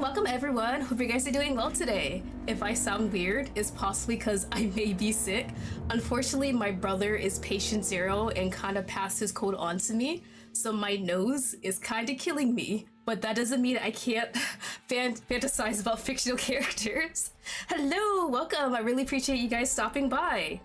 welcome everyone. Hope you guys are doing well today. If I sound weird, it's possibly because I may be sick. Unfortunately, my brother is patient zero and kind of passed his cold on to me, so my nose is kind of killing me. But that doesn't mean I can't fantasize about fictional characters. Hello, welcome. I really appreciate you guys stopping by.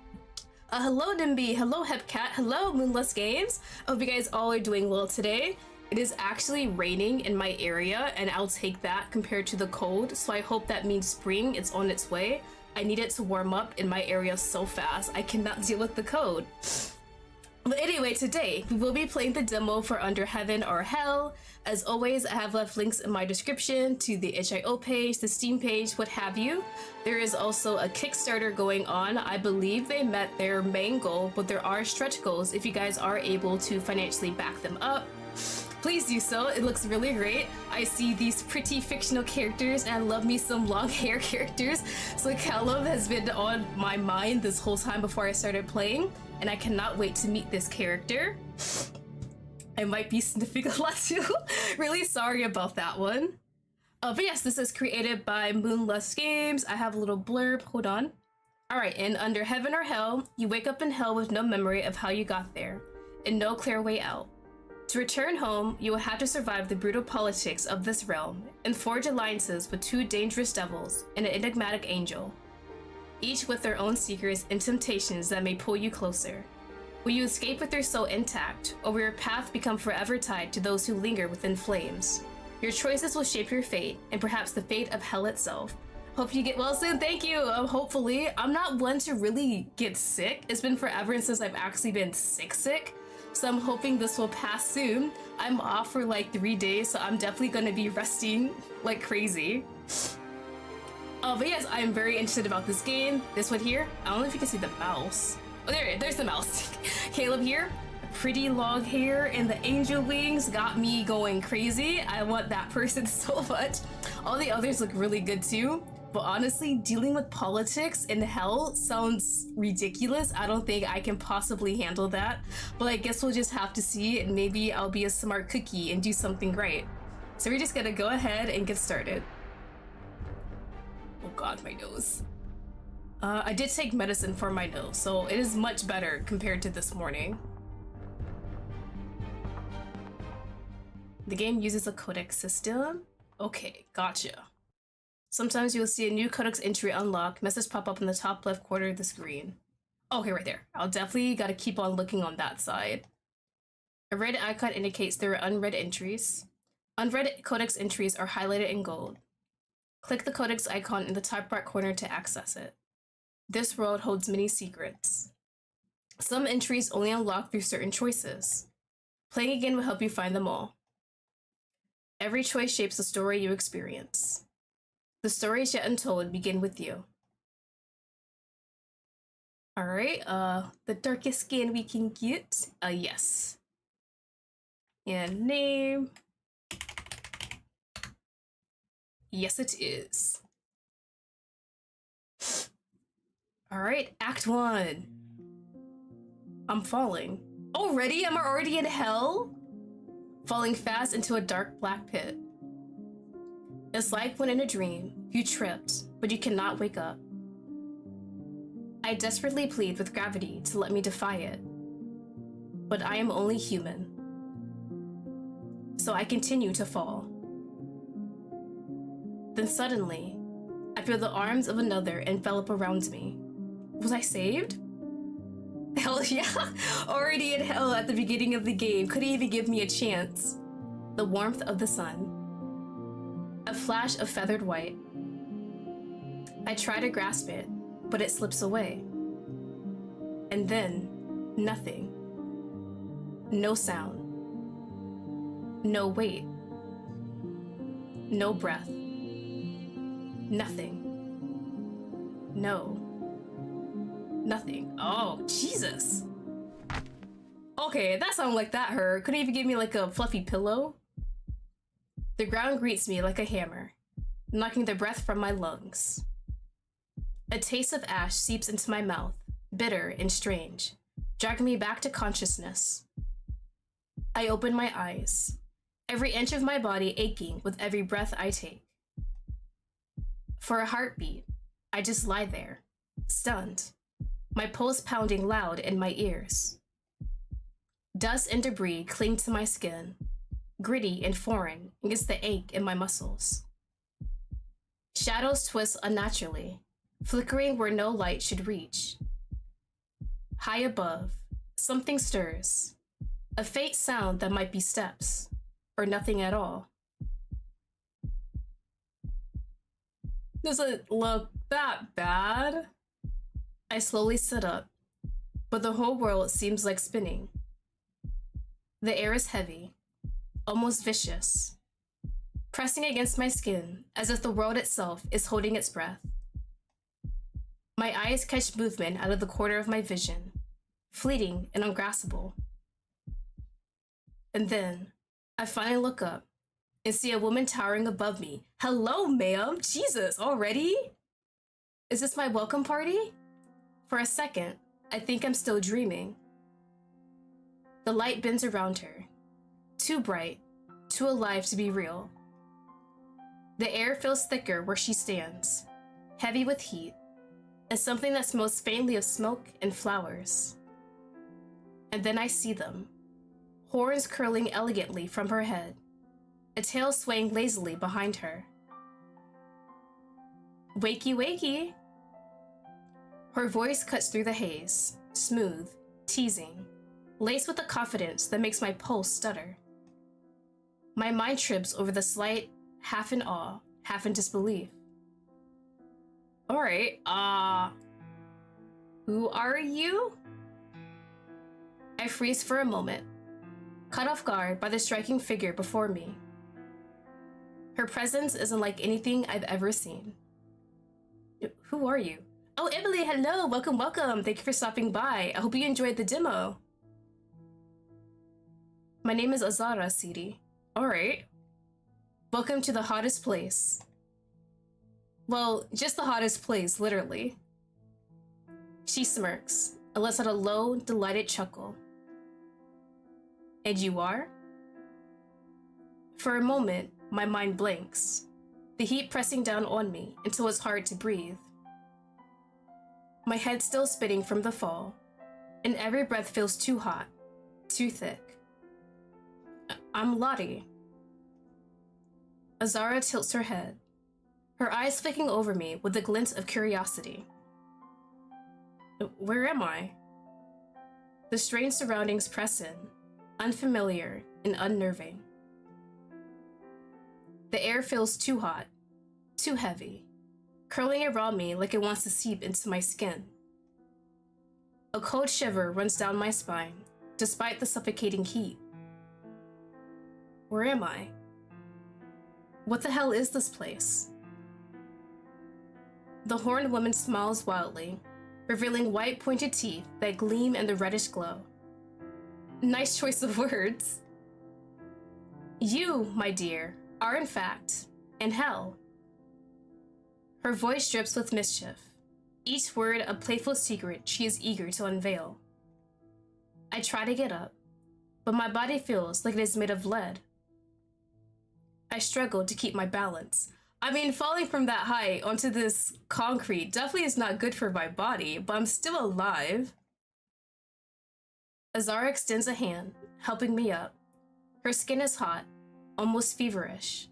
Hello, Nimby. Hello, Hepcat. Hello, Moonless Games. I hope you guys all are doing well today. It is actually raining in my area, and I'll take that compared to the cold, so I hope that means spring is on its way. I need it to warm up in my area so fast. I cannot deal with the cold. But anyway, today we will be playing the demo for Under Heaven or Hell. As always, I have left links in my description to the itch.io page, the Steam page, what have you. There is also a Kickstarter going on. I believe they met their main goal, but there are stretch goals if you guys are able to financially back them up. Please do so. It looks really great. I see these pretty fictional characters, and I love me some long hair characters. So Callum has been on my mind this whole time before I started playing, and I cannot wait to meet this character. I might be sniffing a lot too. Really sorry about that one. But yes, this is created by Moonless Games. I have a little blurb. Hold on. Alright, in Under Heaven or Hell, you wake up in hell with no memory of how you got there, and no clear way out. To return home, you will have to survive the brutal politics of this realm and forge alliances with two dangerous devils and an enigmatic angel, each with their own secrets and temptations that may pull you closer. Will you escape with your soul intact, or will your path become forever tied to those who linger within flames? Your choices will shape your fate, and perhaps the fate of hell itself. Hope you get well soon. Thank you. Hopefully. I'm not one to really get sick. It's been forever since I've actually been sick. So I'm hoping this will pass soon. I'm off for like 3 days, so I'm definitely gonna be resting like crazy. But yes, I'm very interested about this game. This one here, I don't know if you can see the mouse. Oh, there's the mouse. Caleb here, pretty long hair and the angel wings got me going crazy. I want that person so much. All the others look really good too. But honestly, dealing with politics in hell sounds ridiculous. I don't think I can possibly handle that. But I guess we'll just have to see, and maybe I'll be a smart cookie and do something right. So we're just gonna go ahead and get started. Oh god, my nose. I did take medicine for my nose, so it is much better compared to this morning. The game uses a codex system. Okay, gotcha. Sometimes you'll see a new codex entry unlock, message pop up in the top left corner of the screen. Okay, right there. I'll definitely gotta keep on looking on that side. A red icon indicates there are unread entries. Unread codex entries are highlighted in gold. Click the codex icon in the top right corner to access it. This world holds many secrets. Some entries only unlock through certain choices. Playing again will help you find them all. Every choice shapes the story you experience. The stories yet untold begin with you. Alright, the darkest skin we can get. Yes. And name. Yes, it is. Alright, Act 1. I'm falling. Already? Am I already in hell? Falling fast into a dark black pit. It's like when in a dream, you tripped, but you cannot wake up. I desperately plead with gravity to let me defy it. But I am only human. So I continue to fall. Then suddenly, I feel the arms of another envelop around me. Was I saved? Hell yeah! Already in hell at the beginning of the game, couldn't even give me a chance. The warmth of the sun. A flash of feathered white. I try to grasp it, but it slips away. And then, nothing. No sound. No weight. No breath. Nothing. No. Nothing. Oh, Jesus. Okay, that sounded like that hurt. Couldn't even give me like a fluffy pillow. The ground greets me like a hammer, knocking the breath from my lungs. A taste of ash seeps into my mouth, bitter and strange, dragging me back to consciousness. I open my eyes, every inch of my body aching with every breath I take. For a heartbeat, I just lie there, stunned, my pulse pounding loud in my ears. Dust and debris cling to my skin, gritty and foreign against the ache in my muscles. Shadows twist unnaturally, flickering where no light should reach. High above, something stirs, a faint sound that might be steps, or nothing at all. Doesn't look that bad. I slowly sit up, but the whole world seems like spinning. The air is heavy, almost vicious, pressing against my skin as if the world itself is holding its breath. My eyes catch movement out of the corner of my vision, fleeting and ungraspable. And then, I finally look up and see a woman towering above me. Hello, ma'am! Jesus, already? Is this my welcome party? For a second, I think I'm still dreaming. The light bends around her, too bright, too alive to be real. The air feels thicker where she stands, heavy with heat, and something that smells faintly of smoke and flowers. And then I see them, horns curling elegantly from her head, a tail swaying lazily behind her. Wakey, wakey! Her voice cuts through the haze, smooth, teasing, laced with a confidence that makes my pulse stutter. My mind trips over the slight, half in awe, half in disbelief. Alright, who are you? I freeze for a moment, caught off guard by the striking figure before me. Her presence isn't like anything I've ever seen. Who are you? Oh, Emily, hello, welcome, welcome. Thank you for stopping by. I hope you enjoyed the demo. My name is Azara, Sidi. Alright. Welcome to the hottest place. Well, just the hottest place, literally. She smirks, and lets out a low, delighted chuckle. And you are? For a moment, my mind blanks, the heat pressing down on me until it's hard to breathe. My head still spinning from the fall, and every breath feels too hot, too thick. I'm Lottie. Azara tilts her head, her eyes flicking over me with a glint of curiosity. Where am I? The strange surroundings press in, unfamiliar and unnerving. The air feels too hot, too heavy, curling around me like it wants to seep into my skin. A cold shiver runs down my spine, despite the suffocating heat. Where am I? What the hell is this place? The horned woman smiles wildly, revealing white pointed teeth that gleam in the reddish glow. Nice choice of words. You, my dear, are in fact in hell. Her voice drips with mischief, each word a playful secret she is eager to unveil. I try to get up, but my body feels like it is made of lead. I struggle to keep my balance. I mean, falling from that height onto this concrete definitely is not good for my body, but I'm still alive. Azara extends a hand, helping me up. Her skin is hot, almost feverish.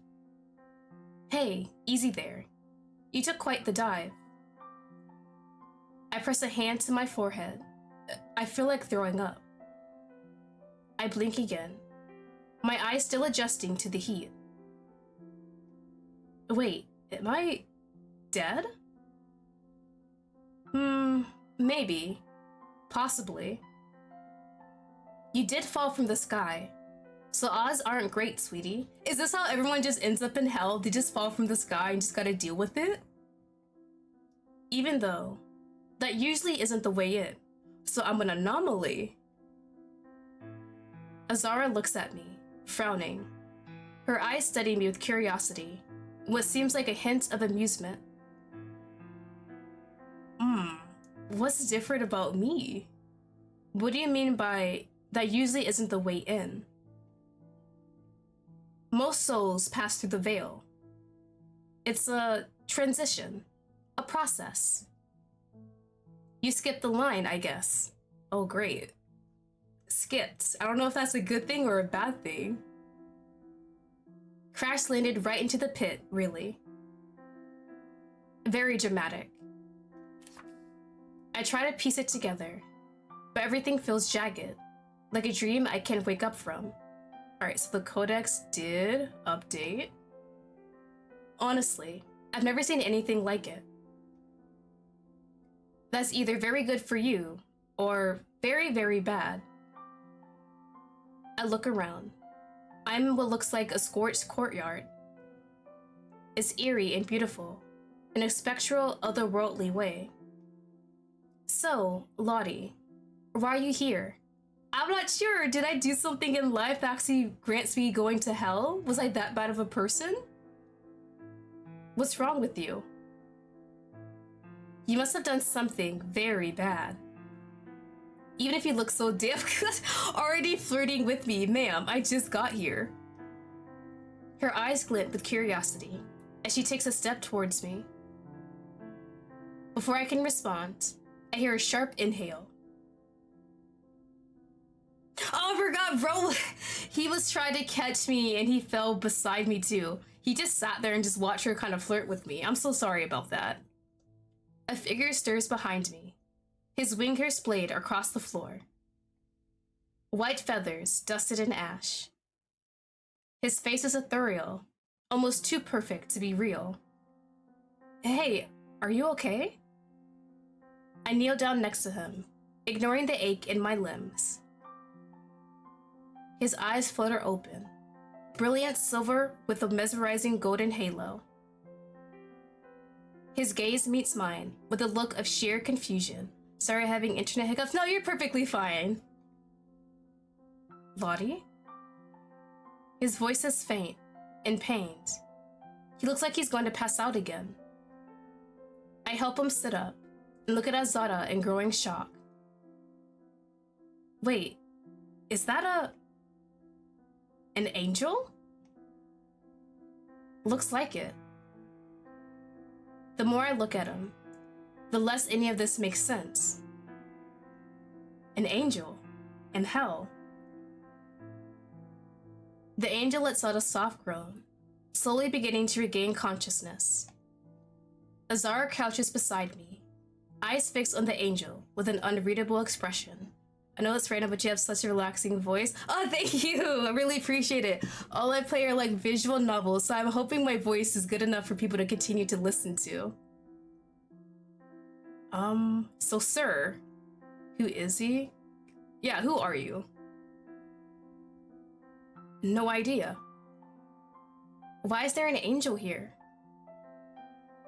Hey, easy there. You took quite the dive. I press a hand to my forehead. I feel like throwing up. I blink again, my eyes still adjusting to the heat. Wait, am I dead? Maybe. Possibly. You did fall from the sky, so odds aren't great, sweetie. Is this how everyone just ends up in hell? They just fall from the sky and just gotta deal with it? Even though that usually isn't the way in, so I'm an anomaly. Azara looks at me, frowning. Her eyes study me with curiosity, what seems like a hint of amusement. What's different about me? What do you mean by that usually isn't the way in? Most souls pass through the veil. It's a Transition. A process. You skipped the line, I guess. Oh, great. Skipped. I don't know if that's a good thing or a bad thing. Crash landed right into the pit, really. Very dramatic. I try to piece it together, but everything feels jagged, like a dream I can't wake up from. Alright, so the codex did update. Honestly, I've never seen anything like it. That's either very good for you, or very, very bad. I look around. I'm in what looks like a scorched courtyard. It's eerie and beautiful, in a spectral, otherworldly way. So, Lottie, why are you here? I'm not sure. Did I do something in life that actually grants me going to hell? Was I that bad of a person? What's wrong with you? You must have done something very bad. Even if you look so damn good, already flirting with me, ma'am, I just got here. Her eyes glint with curiosity as she takes a step towards me. Before I can respond, I hear a sharp inhale. Oh, I forgot, bro. He was trying to catch me and he fell beside me too. He just sat there and just watched her kind of flirt with me. I'm so sorry about that. A figure stirs behind me. His wing hair splayed across the floor. White feathers dusted in ash. His face is ethereal, almost too perfect to be real. Hey, are you okay? I kneel down next to him, ignoring the ache in my limbs. His eyes flutter open, brilliant silver with a mesmerizing golden halo. His gaze meets mine with a look of sheer confusion. Sorry, having internet hiccups. No, you're perfectly fine. Lottie? His voice is faint and pained. He looks like he's going to pass out again. I help him sit up and look at Azada in growing shock. Wait, is that an angel? Looks like it. The more I look at him, the less any of this makes sense. An angel in hell. The angel lets out a soft groan, slowly beginning to regain consciousness. Azara crouches beside me, eyes fixed on the angel with an unreadable expression. I know it's random, but you have such a relaxing voice. Oh, thank you! I really appreciate it. All I play are like visual novels, so I'm hoping my voice is good enough for people to continue to listen to. So sir, who is he? Yeah, who are you? No idea. Why is there an angel here?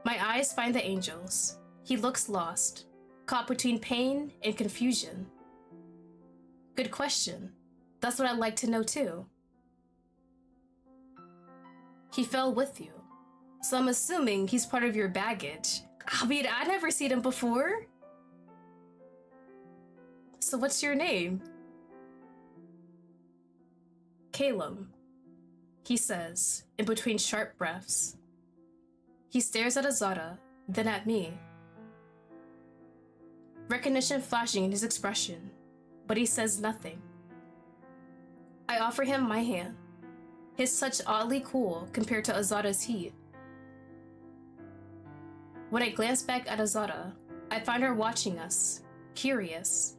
My eyes find the angel's. He looks lost, caught between pain and confusion. Good question. That's what I'd like to know too. He fell with you, so I'm assuming he's part of your baggage. I mean, I'd never seen him before. So what's your name? Calum, he says, in between sharp breaths. He stares at Azada, then at me. Recognition flashing in his expression, but he says nothing. I offer him my hand, his touch oddly cool compared to Azada's heat. When I glance back at Azada, I find her watching us, curious.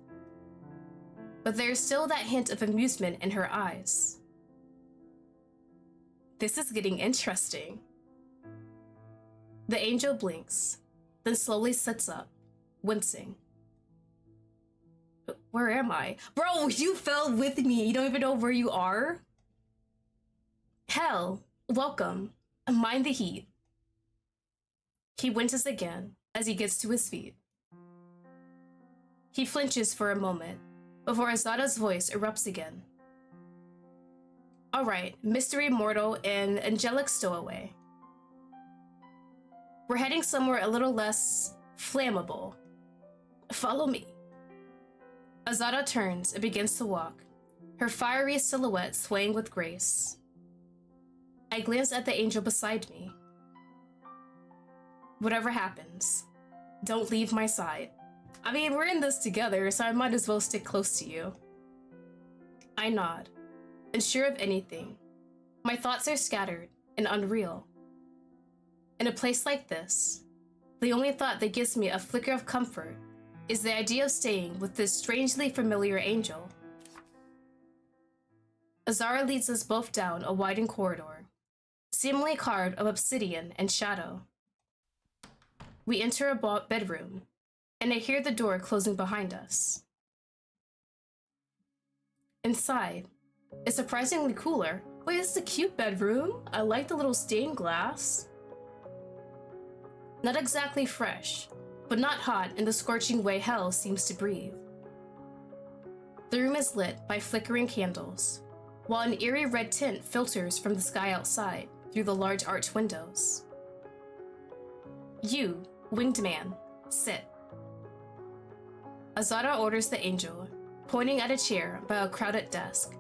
But there is still that hint of amusement in her eyes. This is getting interesting. The angel blinks, then slowly sits up, wincing. Where am I? Bro, you fell with me. You don't even know where you are? Hell, welcome. Mind the heat. He winces again as he gets to his feet. He flinches for a moment before Azada's voice erupts again. All right, mystery mortal and angelic stowaway. We're heading somewhere a little less flammable. Follow me. Azada turns and begins to walk, her fiery silhouette swaying with grace. I glance at the angel beside me. Whatever happens, don't leave my side. I mean, we're in this together, so I might as well stick close to you. I nod, unsure of anything. My thoughts are scattered and unreal. In a place like this, the only thought that gives me a flicker of comfort is the idea of staying with this strangely familiar angel. Azara leads us both down a widened corridor, seemingly carved of obsidian and shadow. We enter a bedroom, and I hear the door closing behind us. Inside, it's surprisingly cooler. Wait, this is a cute bedroom. I like the little stained glass. Not exactly fresh, but not hot in the scorching way hell seems to breathe. The room is lit by flickering candles, while an eerie red tint filters from the sky outside through the large arched windows. You, winged man, sit. Azara orders the angel, pointing at a chair by a crowded desk.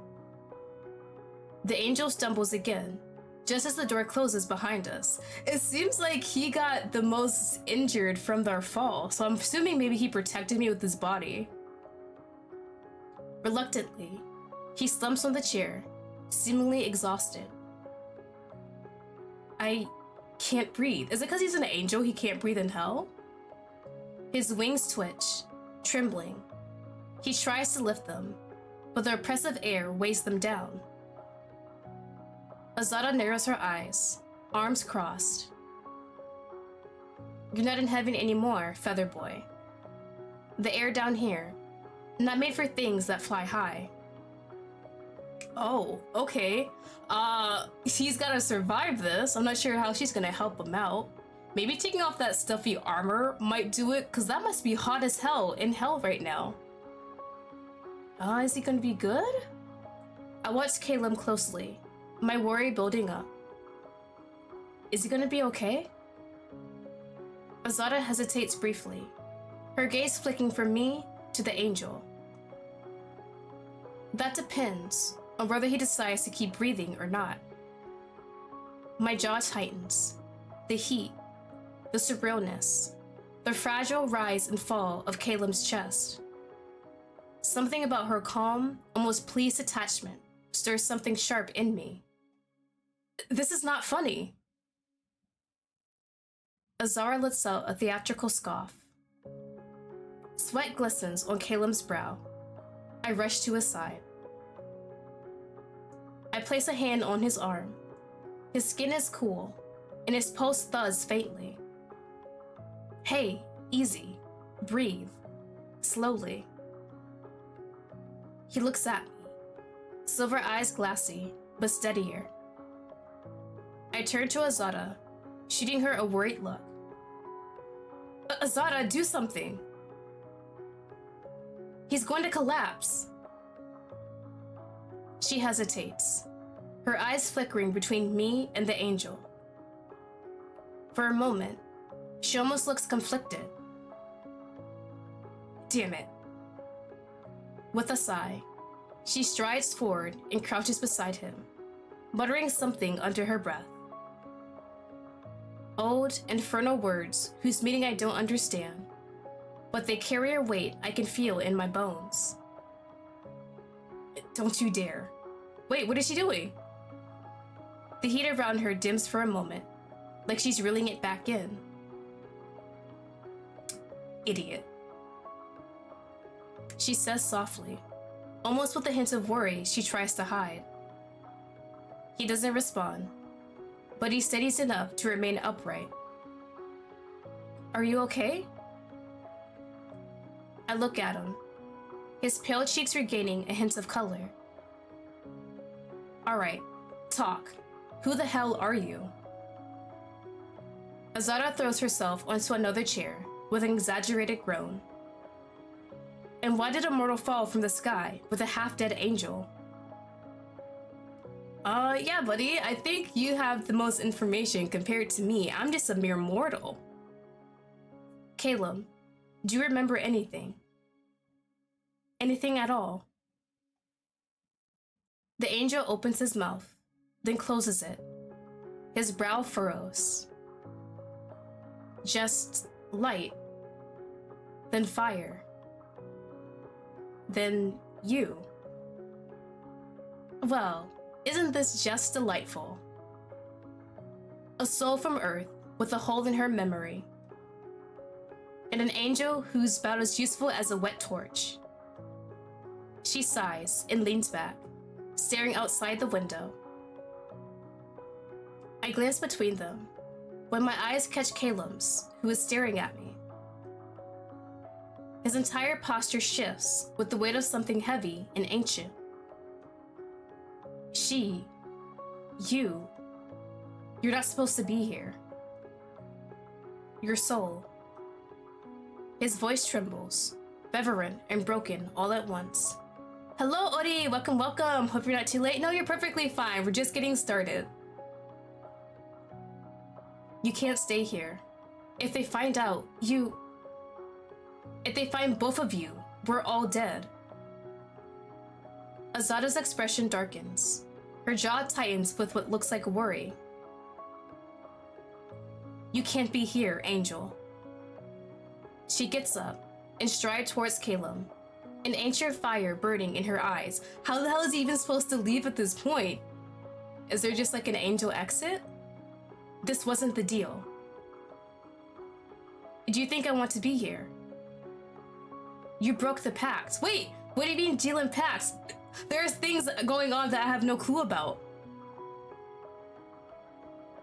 The angel stumbles again, just as the door closes behind us. It seems like he got the most injured from their fall, so I'm assuming maybe he protected me with his body. Reluctantly, he slumps on the chair, seemingly exhausted. I can't breathe. Is it because he's an angel he can't breathe in hell? His wings twitch, trembling. He tries to lift them, but the oppressive air weighs them down. Azara narrows her eyes, arms crossed. You're not in heaven anymore, Feather Boy. The air down here, not made for things that fly high. Oh, okay. He's gotta survive this. I'm not sure how she's gonna help him out. Maybe taking off that stuffy armor might do it, because that must be hot as hell in hell right now. Is he gonna be good? I watched Caleb closely, my worry building up. Is he gonna be okay? Azara hesitates briefly, her gaze flicking from me to the angel. That depends on whether he decides to keep breathing or not. My jaw tightens. The heat, the surrealness, the fragile rise and fall of Caleb's chest. Something about her calm, almost pleased attachment stirs something sharp in me. This is not funny. Azara lets out a theatrical scoff. Sweat glistens on Caleb's brow. I rush to his side. I place a hand on his arm. His skin is cool, and his pulse thuds faintly. Hey, easy. Breathe. Slowly. He looks at me, silver eyes glassy, but steadier. I turn to Azara, shooting her a worried look. Azara, do something. He's going to collapse. She hesitates, her eyes flickering between me and the angel. For a moment, she almost looks conflicted. Damn it. With a sigh, she strides forward and crouches beside him, muttering something under her breath. Old, infernal words whose meaning I don't understand, but they carry a weight I can feel in my bones. Don't you dare. Wait, what is she doing? The heat around her dims for a moment, like she's reeling it back in. Idiot. She says softly, almost with a hint of worry she tries to hide. He doesn't respond, but he steadies enough to remain upright. Are you okay? I look at him, his pale cheeks regaining a hint of color. All right, talk. Who the hell are you? Azara throws herself onto another chair with an exaggerated groan. And why did a mortal fall from the sky with a half-dead angel? Yeah, buddy, I think you have the most information compared to me. I'm just a mere mortal. Caleb, do you remember anything? Anything at all? The angel opens his mouth, then closes it. His brow furrows. Just light. Then fire. Then you. Well, isn't this just delightful? A soul from Earth with a hole in her memory. And an angel who's about as useful as a wet torch. She sighs and leans back, staring outside the window. I glance between them, when my eyes catch Caleb's, who is staring at me. His entire posture shifts with the weight of something heavy and ancient. You're not supposed to be here. Your soul. His voice trembles, reverent and broken all at once. Hello, Ori, welcome, welcome. Hope you're not too late. No, you're perfectly fine. We're just getting started. You can't stay here. If they find out, if they find both of you, we're all dead. Azada's expression darkens. Her jaw tightens with what looks like worry. You can't be here, Angel. She gets up and strides towards Caleb, an ancient fire burning in her eyes. How the hell is he even supposed to leave at this point? Is there just like an angel exit? This wasn't the deal. Do you think I want to be here? You broke the pact. Wait, what do you mean deal in pacts? There's things going on that I have no clue about.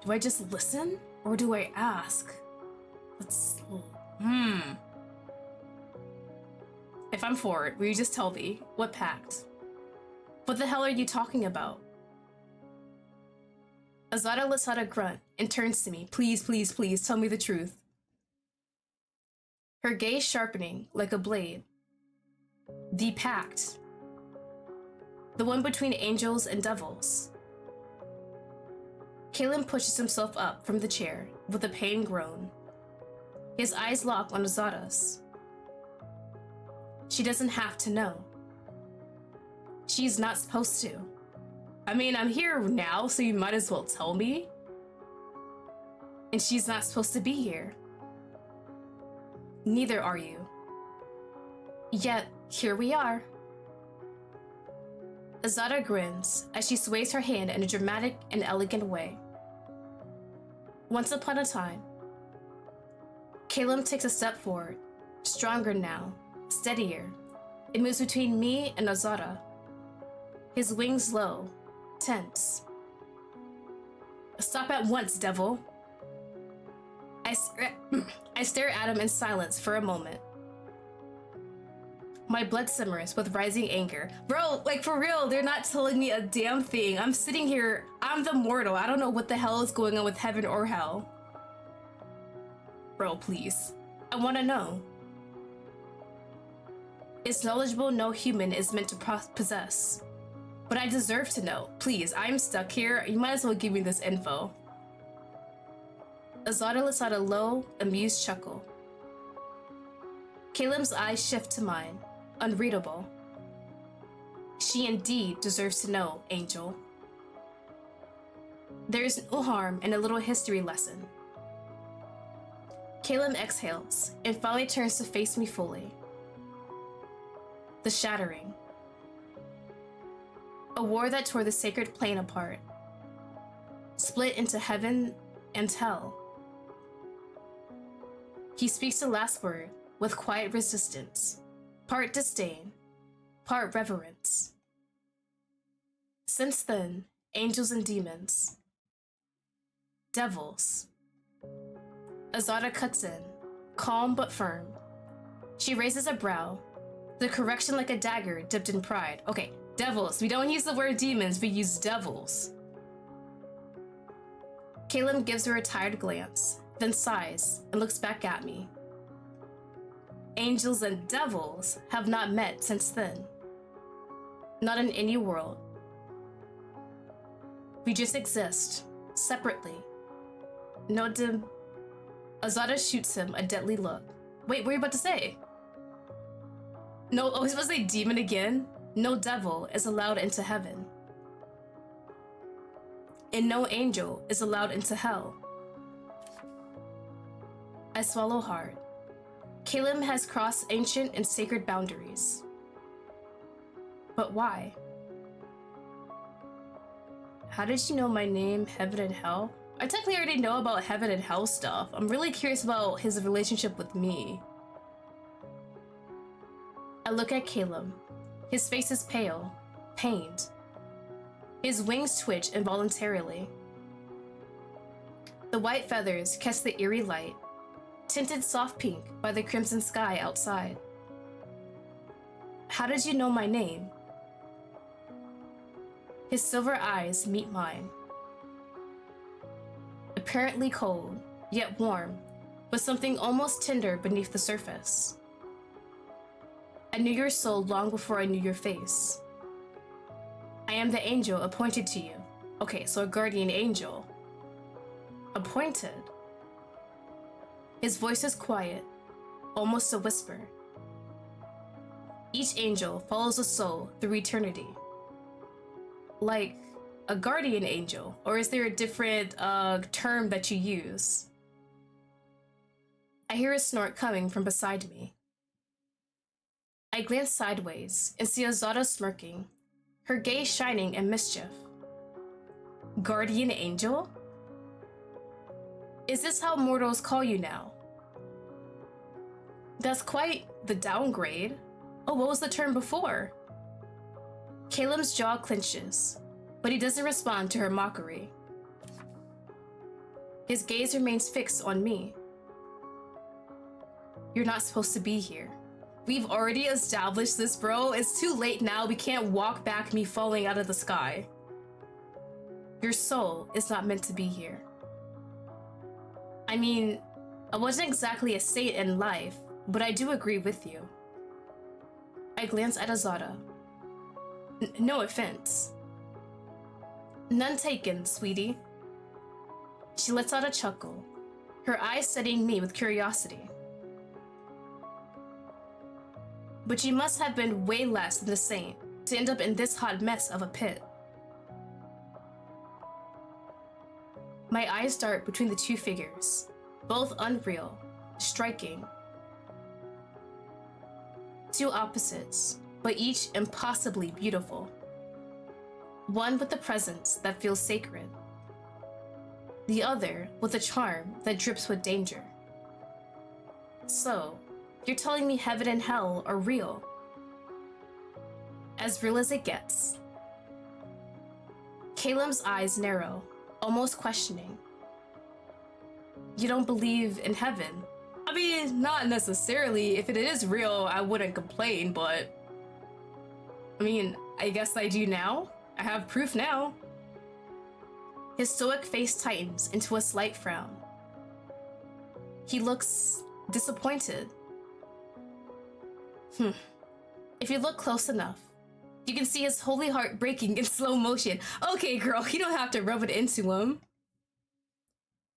Do I just listen or do I ask? If I'm for it, will you just tell me? What pact? What the hell are you talking about? Azada lets out a grunt and turns to me. Please, please, please, tell me the truth. Her gaze sharpening like a blade. The pact. The one between angels and devils. Caleb pushes himself up from the chair with a pained groan. His eyes lock on Azada's. She doesn't have to know. She's not supposed to. I mean, I'm here now, so you might as well tell me. And she's not supposed to be here. Neither are you. Yet, here we are. Azada grins as she sways her hand in a dramatic and elegant way. Once upon a time, Caleb takes a step forward, stronger now, steadier. It moves between me and Azada. His wings low, tense. Stop at once, devil. I stare at him in silence for a moment. My blood simmers with rising anger. Bro, like for real, they're not telling me a damn thing. I'm sitting here, I'm the mortal. I don't know what the hell is going on with heaven or hell. Bro, please. I want to know. It's knowledgeable no human is meant to possess. But I deserve to know. Please, I'm stuck here. You might as well give me this info. Azada lets out a low, amused chuckle. Caleb's eyes shift to mine, unreadable. She indeed deserves to know, Angel. There is no harm in a little history lesson. Caleb exhales and finally turns to face me fully. The shattering. A war that tore the sacred plane apart. Split into heaven and hell. He speaks the last word with quiet resistance, part disdain, part reverence. Since then, angels and demons. Devils. Azada cuts in, calm but firm. She raises a brow, the correction like a dagger dipped in pride. Okay, devils. We don't use the word demons, we use devils. Caleb gives her a tired glance, then sighs and looks back at me. Angels and devils have not met since then. Not in any world. We just exist, separately. No Azada shoots him a deadly look. Wait, what are you about to say? No, I was supposed to say demon again? No devil is allowed into heaven. And no angel is allowed into hell. I swallow hard. Caleb has crossed ancient and sacred boundaries. But why? How did you know my name, Heaven and Hell? I technically already know about Heaven and Hell stuff. I'm really curious about his relationship with me. I look at Caleb. His face is pale, pained. His wings twitch involuntarily. The white feathers catch the eerie light, tinted soft pink by the crimson sky outside. How did you know my name? His silver eyes meet mine. Apparently cold, yet warm, with something almost tender beneath the surface. I knew your soul long before I knew your face. I am the angel appointed to you. Okay, so a guardian angel. Appointed. His voice is quiet, almost a whisper. Each angel follows a soul through eternity. Like a guardian angel, or is there a different term that you use? I hear a snort coming from beside me. I glance sideways and see Azada smirking, her gaze shining in mischief. Guardian angel? Is this how mortals call you now? That's quite the downgrade. Oh, what was the term before? Caleb's jaw clenches, but he doesn't respond to her mockery. His gaze remains fixed on me. You're not supposed to be here. We've already established this, bro. It's too late now. We can't walk back me falling out of the sky. Your soul is not meant to be here. I mean, I wasn't exactly a saint in life, but I do agree with you. I glance at Azada. No offense. None taken, sweetie. She lets out a chuckle, her eyes studying me with curiosity. But you must have been way less than a saint to end up in this hot mess of a pit. My eyes dart between the two figures, both unreal, striking. Two opposites, but each impossibly beautiful. One with a presence that feels sacred. The other with a charm that drips with danger. So, you're telling me heaven and hell are real? As real as it gets. Caleb's eyes narrow, almost questioning. You don't believe in heaven? I mean, not necessarily. If it is real, I wouldn't complain, but... I mean, I guess I do now. I have proof now. His stoic face tightens into a slight frown. He looks disappointed. If you look close enough, you can see his holy heart breaking in slow motion. Okay, girl, you don't have to rub it into him.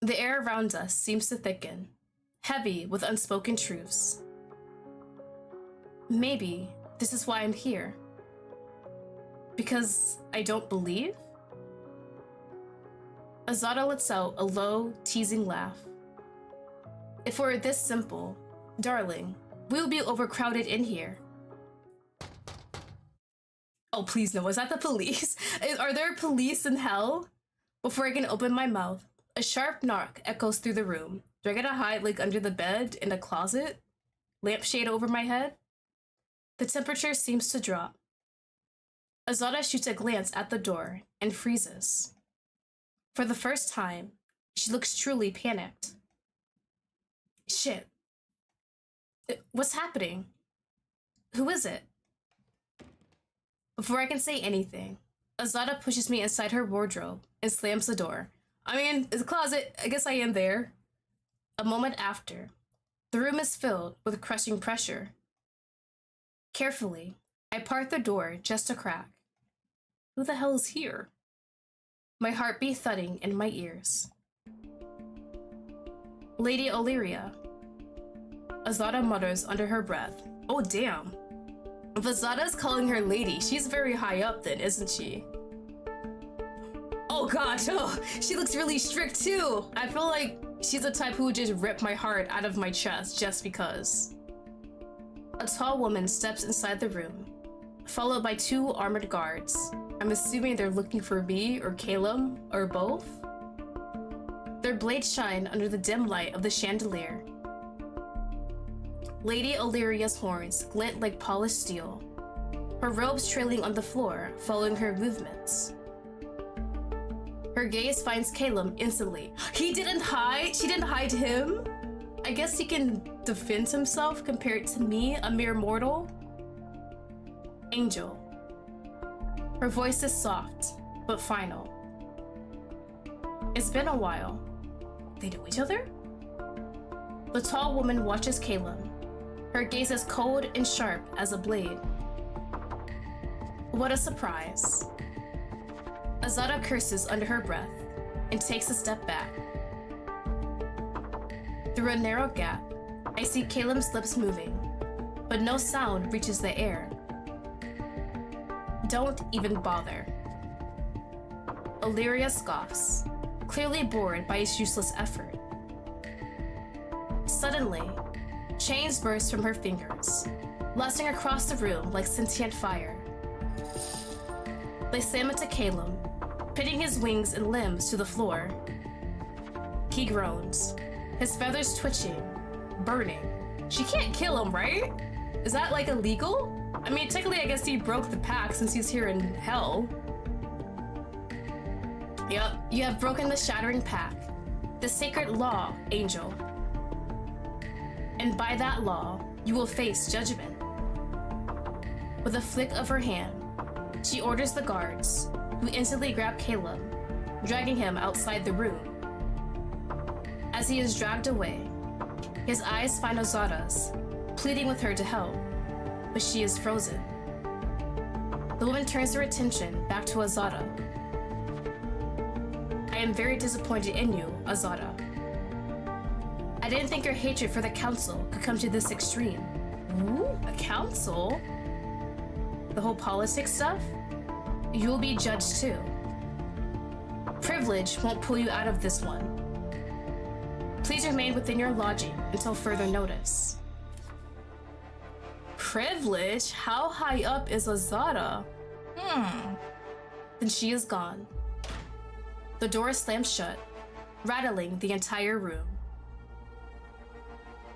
The air around us seems to thicken, heavy with unspoken truths. Maybe this is why I'm here. Because I don't believe? Azada lets out a low, teasing laugh. If it were this simple, darling, we'll be overcrowded in here. Oh, please no, is that the police? Are there police in hell? Before I can open my mouth, a sharp knock echoes through the room. Do I gotta hide like under the bed, in a closet? Lampshade over my head? The temperature seems to drop. Azada shoots a glance at the door and freezes. For the first time, she looks truly panicked. Shit. What's happening? Who is it? Before I can say anything, Azada pushes me inside her wardrobe and slams the door. I mean, it's a closet. I guess I am there. A moment after, the room is filled with crushing pressure. Carefully, I part the door just a crack. Who the hell is here? My heartbeat thudding in my ears. Lady Illyria. Azada mutters under her breath. Oh damn. If Azada's calling her lady, she's very high up then, isn't she? Oh gosh, oh, she looks really strict too. I feel like She's the type who would just rip my heart out of my chest just because. A tall woman steps inside the room, followed by 2 armored guards. I'm assuming they're looking for me or Caleb or both. Their blades shine under the dim light of the chandelier. Lady Illyria's horns glint like polished steel, her robes trailing on the floor following her movements. Her gaze finds Caleb instantly. He didn't hide? She didn't hide him? I guess he can defend himself compared to me, a mere mortal? Angel. Her voice is soft, but final. It's been a while. They know each other? The tall woman watches Caleb, her gaze as cold and sharp as a blade. What a surprise. Azada curses under her breath and takes a step back. Through a narrow gap, I see Caleb's lips moving, but no sound reaches the air. Don't even bother. Illyria scoffs, clearly bored by his useless effort. Suddenly, chains burst from her fingers, lasting across the room like sentient fire. They slam into Caleb, pitting his wings and limbs to the floor. He groans, his feathers twitching, burning. She can't kill him, right? Is that like illegal? I mean, technically I guess he broke the pact since he's here in hell. Yep, you have broken the shattering pact, the sacred law, Angel. And by that law, you will face judgment. With a flick of her hand, she orders the guards, who instantly grab Caleb, dragging him outside the room. As he is dragged away, his eyes find Azada's, pleading with her to help, but she is frozen. The woman turns her attention back to Azada. I am very disappointed in you, Azada. I didn't think your hatred for the council could come to this extreme. Ooh, a council? The whole politics stuff? You'll be judged too. Privilege won't pull you out of this one. Please remain within your lodging until further notice. Privilege? How high up is Azada? Then she is gone. The door slams shut, rattling the entire room.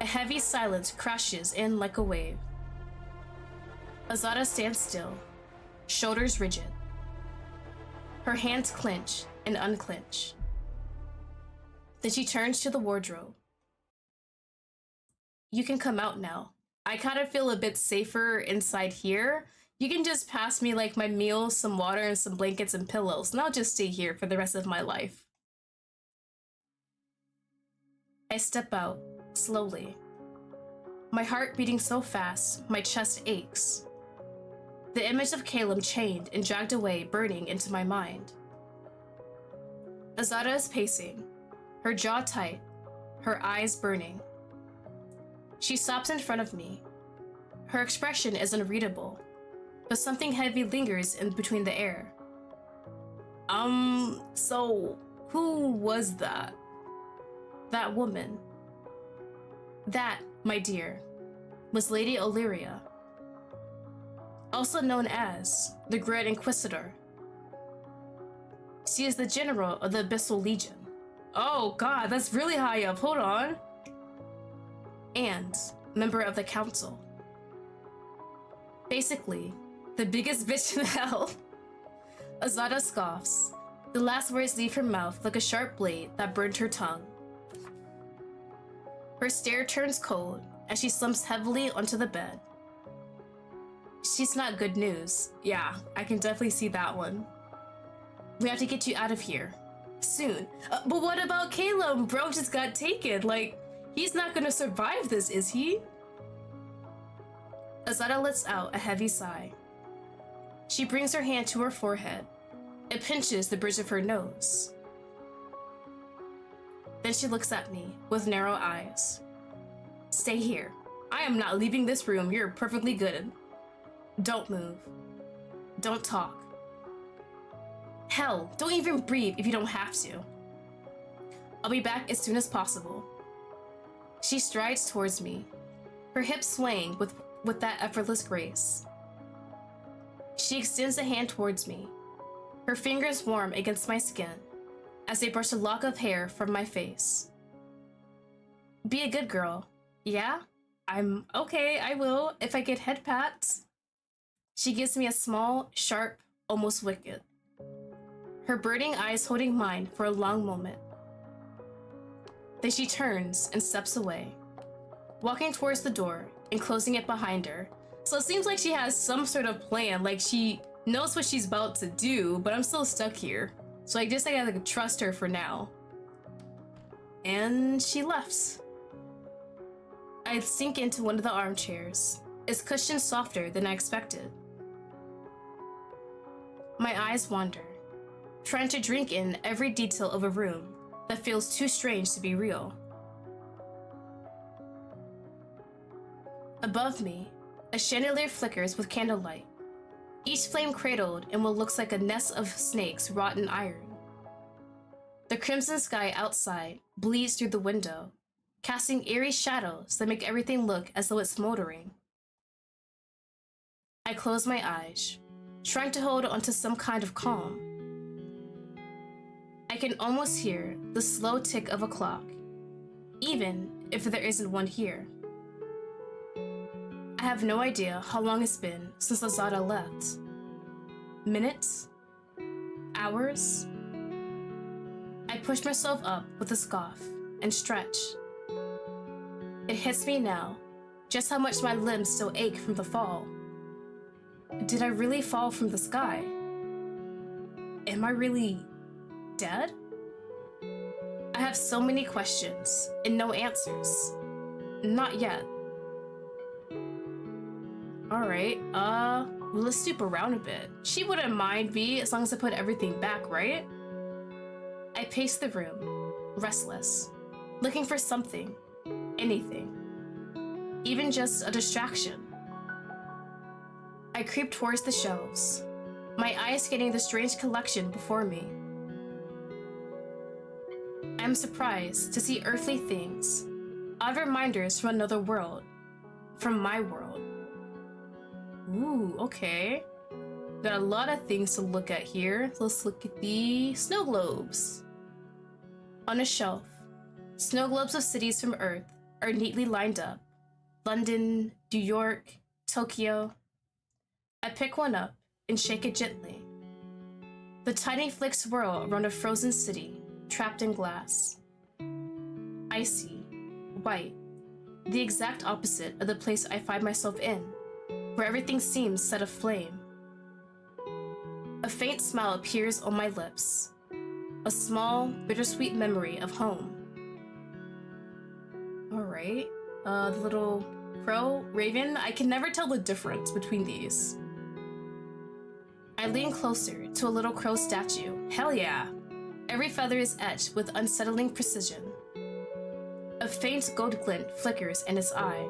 A heavy silence crashes in like a wave. Azada stands still, shoulders rigid. Her hands clench and unclench. Then she turns to the wardrobe. You can come out now. I kind of feel a bit safer inside here. You can just pass me like my meals, some water, and some blankets and pillows, and I'll just stay here for the rest of my life. I step out, slowly. My heart beating so fast, my chest aches. The image of Caleb chained and dragged away, burning into my mind. Azada is pacing, her jaw tight, her eyes burning. She stops in front of me. Her expression is unreadable, but something heavy lingers in between the air. So who was that? That woman. That, my dear, was Lady Illyria, also known as the Great Inquisitor. She is the general of the Abyssal Legion. Oh god, that's really high up, hold on. And member of the council. Basically, the biggest bitch in hell. Azada scoffs. The last words leave her mouth like a sharp blade that burned her tongue. Her stare turns cold as she slumps heavily onto the bed. She's not good news. Yeah, I can definitely see that one. We have to get you out of here. Soon. But what about Caleb? Bro just got taken. Like, he's not gonna survive this, is he? Azada lets out a heavy sigh. She brings her hand to her forehead. It pinches the bridge of her nose. Then she looks at me with narrow eyes. Stay here. I am not leaving this room. You're perfectly good. Don't move. Don't talk. Hell, don't even breathe if you don't have to. I'll be back as soon as possible. She strides towards me, her hips swaying with that effortless grace. She extends a hand towards me, her fingers warm against my skin as they brush a lock of hair from my face. Be a good girl. Yeah? I'm okay, I will, if I get head pats. She gives me a small, sharp, almost wicked. Her burning eyes holding mine for a long moment. Then she turns and steps away, walking towards the door and closing it behind her. So it seems like she has some sort of plan, like she knows what she's about to do, but I'm still stuck here. So I guess I gotta trust her for now. And she left. I sink into one of the armchairs, its cushion softer than I expected. My eyes wander, trying to drink in every detail of a room that feels too strange to be real. Above me, a chandelier flickers with candlelight, each flame cradled in what looks like a nest of snakes wrought in iron. The crimson sky outside bleeds through the window, casting eerie shadows that make everything look as though it's smoldering. I close my eyes, trying to hold onto some kind of calm. I can almost hear the slow tick of a clock, even if there isn't one here. I have no idea how long it's been since Lazada left. Minutes? Hours? I push myself up with a scoff and stretch. It hits me now, just how much my limbs still ache from the fall. Did I really fall from the sky? Am I really dead? I have so many questions and no answers. Not yet. Alright, let's stoop around a bit. She wouldn't mind me as long as I put everything back, right? I pace the room, restless, looking for something, anything, even just a distraction. I creep towards the shelves, my eyes scanning the strange collection before me. I'm surprised to see earthly things, odd reminders from another world, from my world. Ooh, okay. Got a lot of things to look at here. Let's look at the snow globes. On a shelf, snow globes of cities from Earth are neatly lined up. London, New York, Tokyo. I pick one up and shake it gently. The tiny flicks swirl around a frozen city, trapped in glass. Icy, white, the exact opposite of the place I find myself in, where everything seems set aflame. A faint smile appears on my lips, a small, bittersweet memory of home. Alright, the little crow, raven, I can never tell the difference between these. I lean closer to a little crow statue. Hell yeah! Every feather is etched with unsettling precision. A faint gold glint flickers in its eye.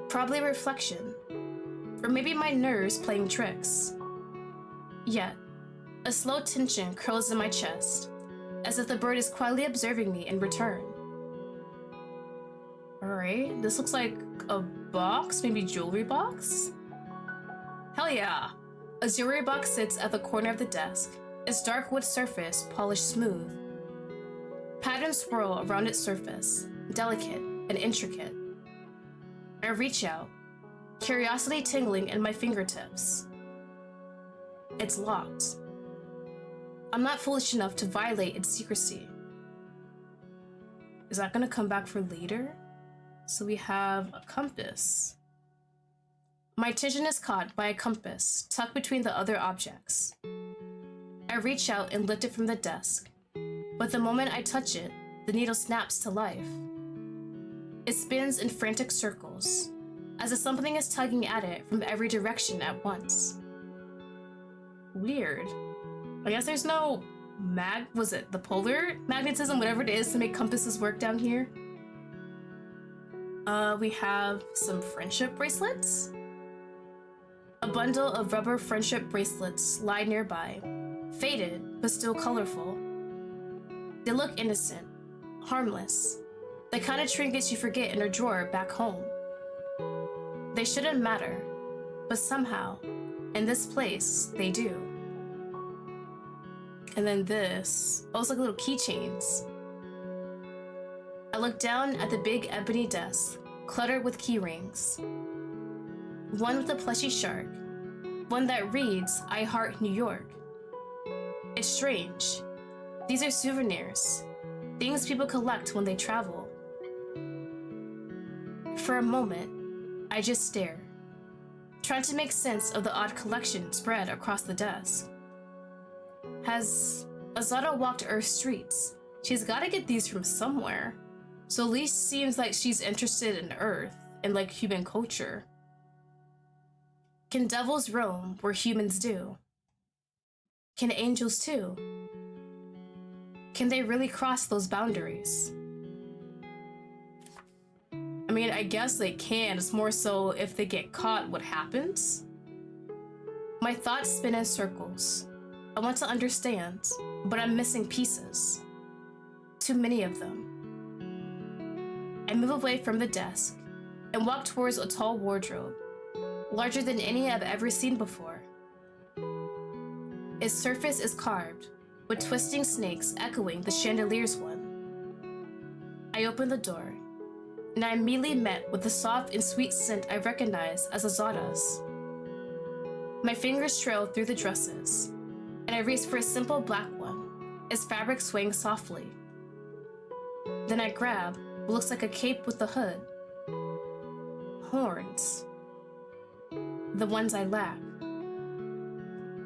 Probably a reflection, or maybe my nerves playing tricks. Yet, a slow tension curls in my chest, as if the bird is quietly observing me in return. Alright, this looks like a box, maybe jewelry box? Hell yeah! A jewelry box sits at the corner of the desk, its dark wood surface polished smooth. Patterns swirl around its surface, delicate and intricate. I reach out, curiosity tingling in my fingertips. It's locked. I'm not foolish enough to violate its secrecy. Is that gonna come back for later? So we have a compass. My attention is caught by a compass tucked between the other objects. I reach out and lift it from the desk, but the moment I touch it, the needle snaps to life. It spins in frantic circles, as if something is tugging at it from every direction at once. Weird. I guess there's no was it the polar magnetism, whatever it is, to make compasses work down here? We have some friendship bracelets. A bundle of rubber friendship bracelets lie nearby, faded but still colorful. They look innocent, harmless, the kind of trinkets you forget in a drawer back home. They shouldn't matter, but somehow, in this place, they do. And then this, oh, it's like little keychains. I look down at the big ebony desk, cluttered with key rings. One with a plushy shark, one that reads, I Heart New York. It's strange. These are souvenirs, things people collect when they travel. For a moment, I just stare, trying to make sense of the odd collection spread across the desk. Has Azada walked Earth's streets? She's gotta get these from somewhere. So at least seems like she's interested in Earth and like human culture. Can devils roam where humans do? Can angels too? Can they really cross those boundaries? I mean, I guess they can. It's more so if they get caught, what happens? My thoughts spin in circles. I want to understand, but I'm missing pieces. Too many of them. I move away from the desk and walk towards a tall wardrobe, larger than any I've ever seen before. Its surface is carved, with twisting snakes echoing the chandelier's one. I open the door, and I immediately met with the soft and sweet scent I recognize as Azada's. My fingers trail through the dresses, and I reach for a simple black one, its fabric swaying softly. Then I grab what looks like a cape with a hood. Horns. The ones I lack.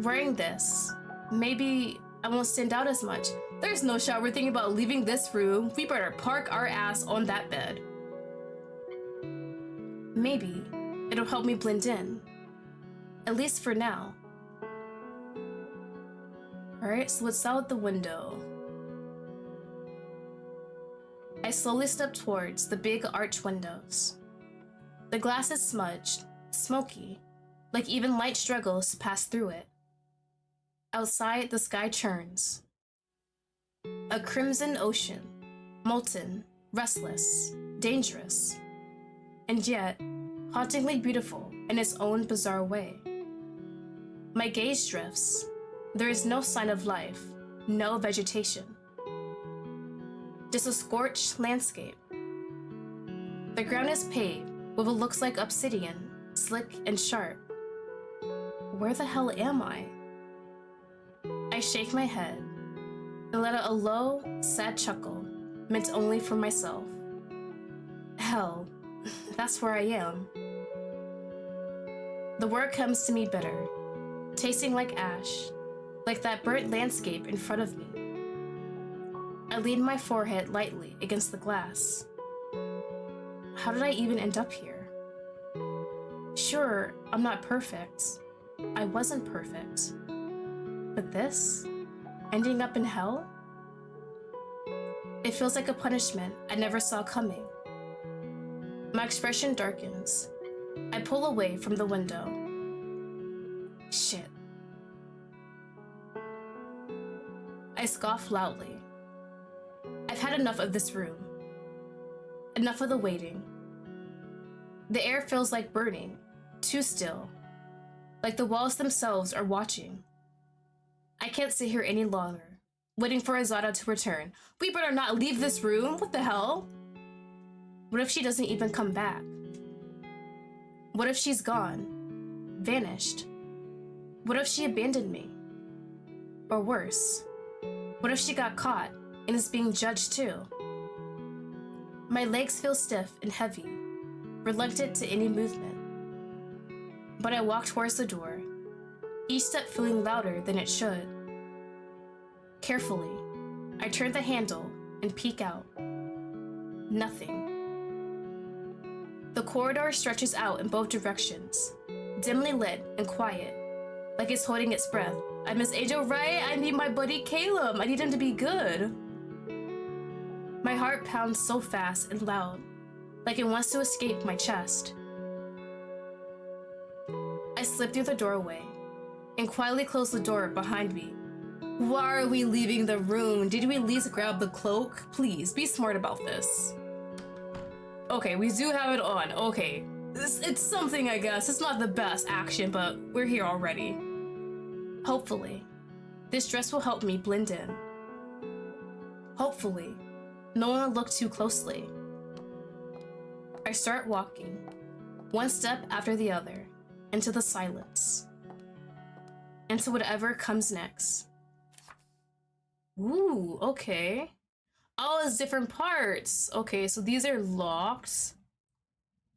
Wearing this, maybe I won't stand out as much. There's no shot we're thinking about leaving this room. We better park our ass on that bed. Maybe it'll help me blend in. At least for now. Alright, so let's out the window. I slowly step towards the big arch windows. The glass is smudged, smoky, like even light struggles to pass through it. Outside, the sky churns. A crimson ocean, molten, restless, dangerous, and yet hauntingly beautiful in its own bizarre way. My gaze drifts. There is no sign of life, no vegetation. Just a scorched landscape. The ground is paved with what looks like obsidian, slick and sharp. Where the hell am I? I shake my head and let out a low, sad chuckle meant only for myself. Hell, that's where I am. The word comes to me bitter, tasting like ash, like that burnt landscape in front of me. I lean my forehead lightly against the glass. How did I even end up here? Sure, I'm not perfect. I wasn't perfect. But this? Ending up in hell? It feels like a punishment I never saw coming. My expression darkens. I pull away from the window. Shit. I scoff loudly. I've had enough of this room. Enough of the waiting. The air feels like burning, too still, like the walls themselves are watching. I can't sit here any longer, waiting for Azada to return. We better not leave this room. What the hell? What if she doesn't even come back? What if she's gone? Vanished? What if she abandoned me? Or worse, what if she got caught and is being judged too? My legs feel stiff and heavy, reluctant to any movement. But I walk towards the door, each step feeling louder than it should. Carefully, I turn the handle and peek out. Nothing. The corridor stretches out in both directions, dimly lit and quiet, like it's holding its breath. I miss Angel, right? I need my buddy Caleb. I need him to be good. My heart pounds so fast and loud, like it wants to escape my chest. I slip through the doorway and quietly close the door behind me. Why are we leaving the room? Did we at least grab the cloak? Please, be smart about this. Okay, we do have it on. Okay. It's something, I guess. It's not the best action, but we're here already. Hopefully, this dress will help me blend in. Hopefully, no one will look too closely. I start walking, one step after the other, into the silence. Into whatever comes next. Ooh, okay. Oh, it's different parts. Okay, so these are locks.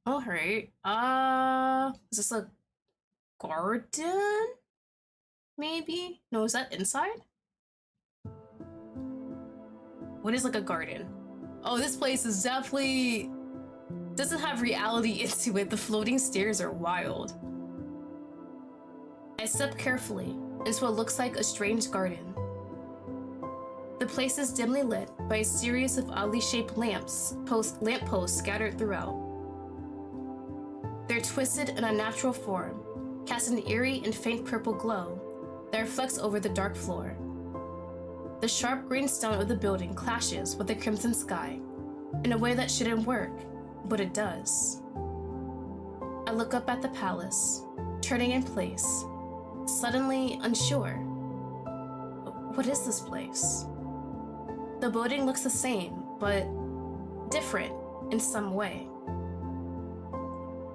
All right. Is this a garden? Maybe? No, is that inside? What is like a garden? Oh, this place is definitely doesn't have reality into it. The floating stairs are wild. I step carefully into what looks like a strange garden. The place is dimly lit by a series of oddly shaped lampposts scattered throughout. They're twisted in unnatural form, cast an eerie and faint purple glow that reflects over the dark floor. The sharp green stone of the building clashes with the crimson sky in a way that shouldn't work, but it does. I look up at the palace, turning in place, suddenly unsure. What is this place? The building looks the same, but different in some way.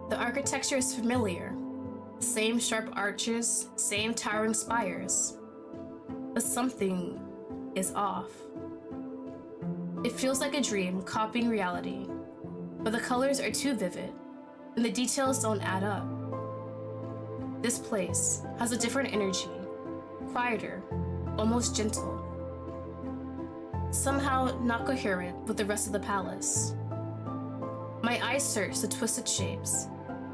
The architecture is familiar. Same sharp arches, same towering spires. But something is off. It feels like a dream copying reality, but the colors are too vivid, and the details don't add up. This place has a different energy, quieter, almost gentle. Somehow not coherent with the rest of the palace. My eyes search the twisted shapes,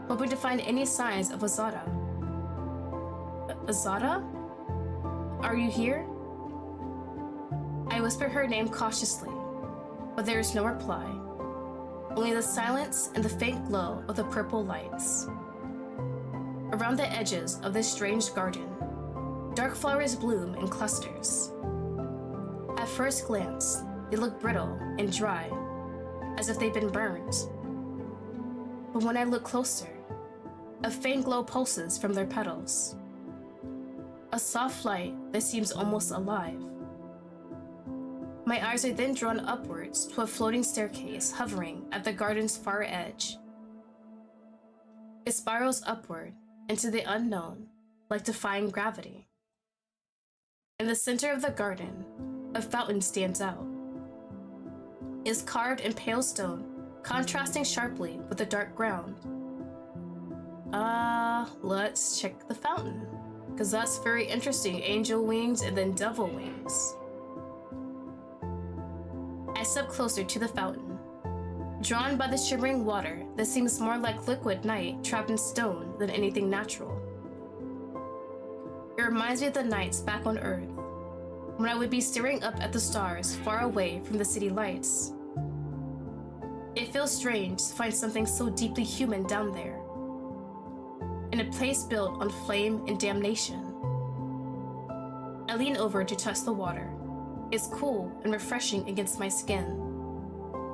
hoping to find any signs of Azada. Azada? Are you here? I whisper her name cautiously, but there is no reply. Only the silence and the faint glow of the purple lights. Around the edges of this strange garden, dark flowers bloom in clusters. At first glance, they look brittle and dry, as if they've been burned. But when I look closer, a faint glow pulses from their petals. A soft light that seems almost alive. My eyes are then drawn upwards to a floating staircase hovering at the garden's far edge. It spirals upward into the unknown, like defying gravity. In the center of the garden, a fountain stands out. It's carved in pale stone, contrasting sharply with the dark ground. Let's check the fountain, because that's very interesting. Angel wings and then devil wings. I step closer to the fountain, drawn by the shimmering water that seems more like liquid night trapped in stone than anything natural. It reminds me of the nights back on Earth, when I would be staring up at the stars far away from the city lights. It feels strange to find something so deeply human down there, in a place built on flame and damnation. I lean over to touch the water. It's cool and refreshing against my skin,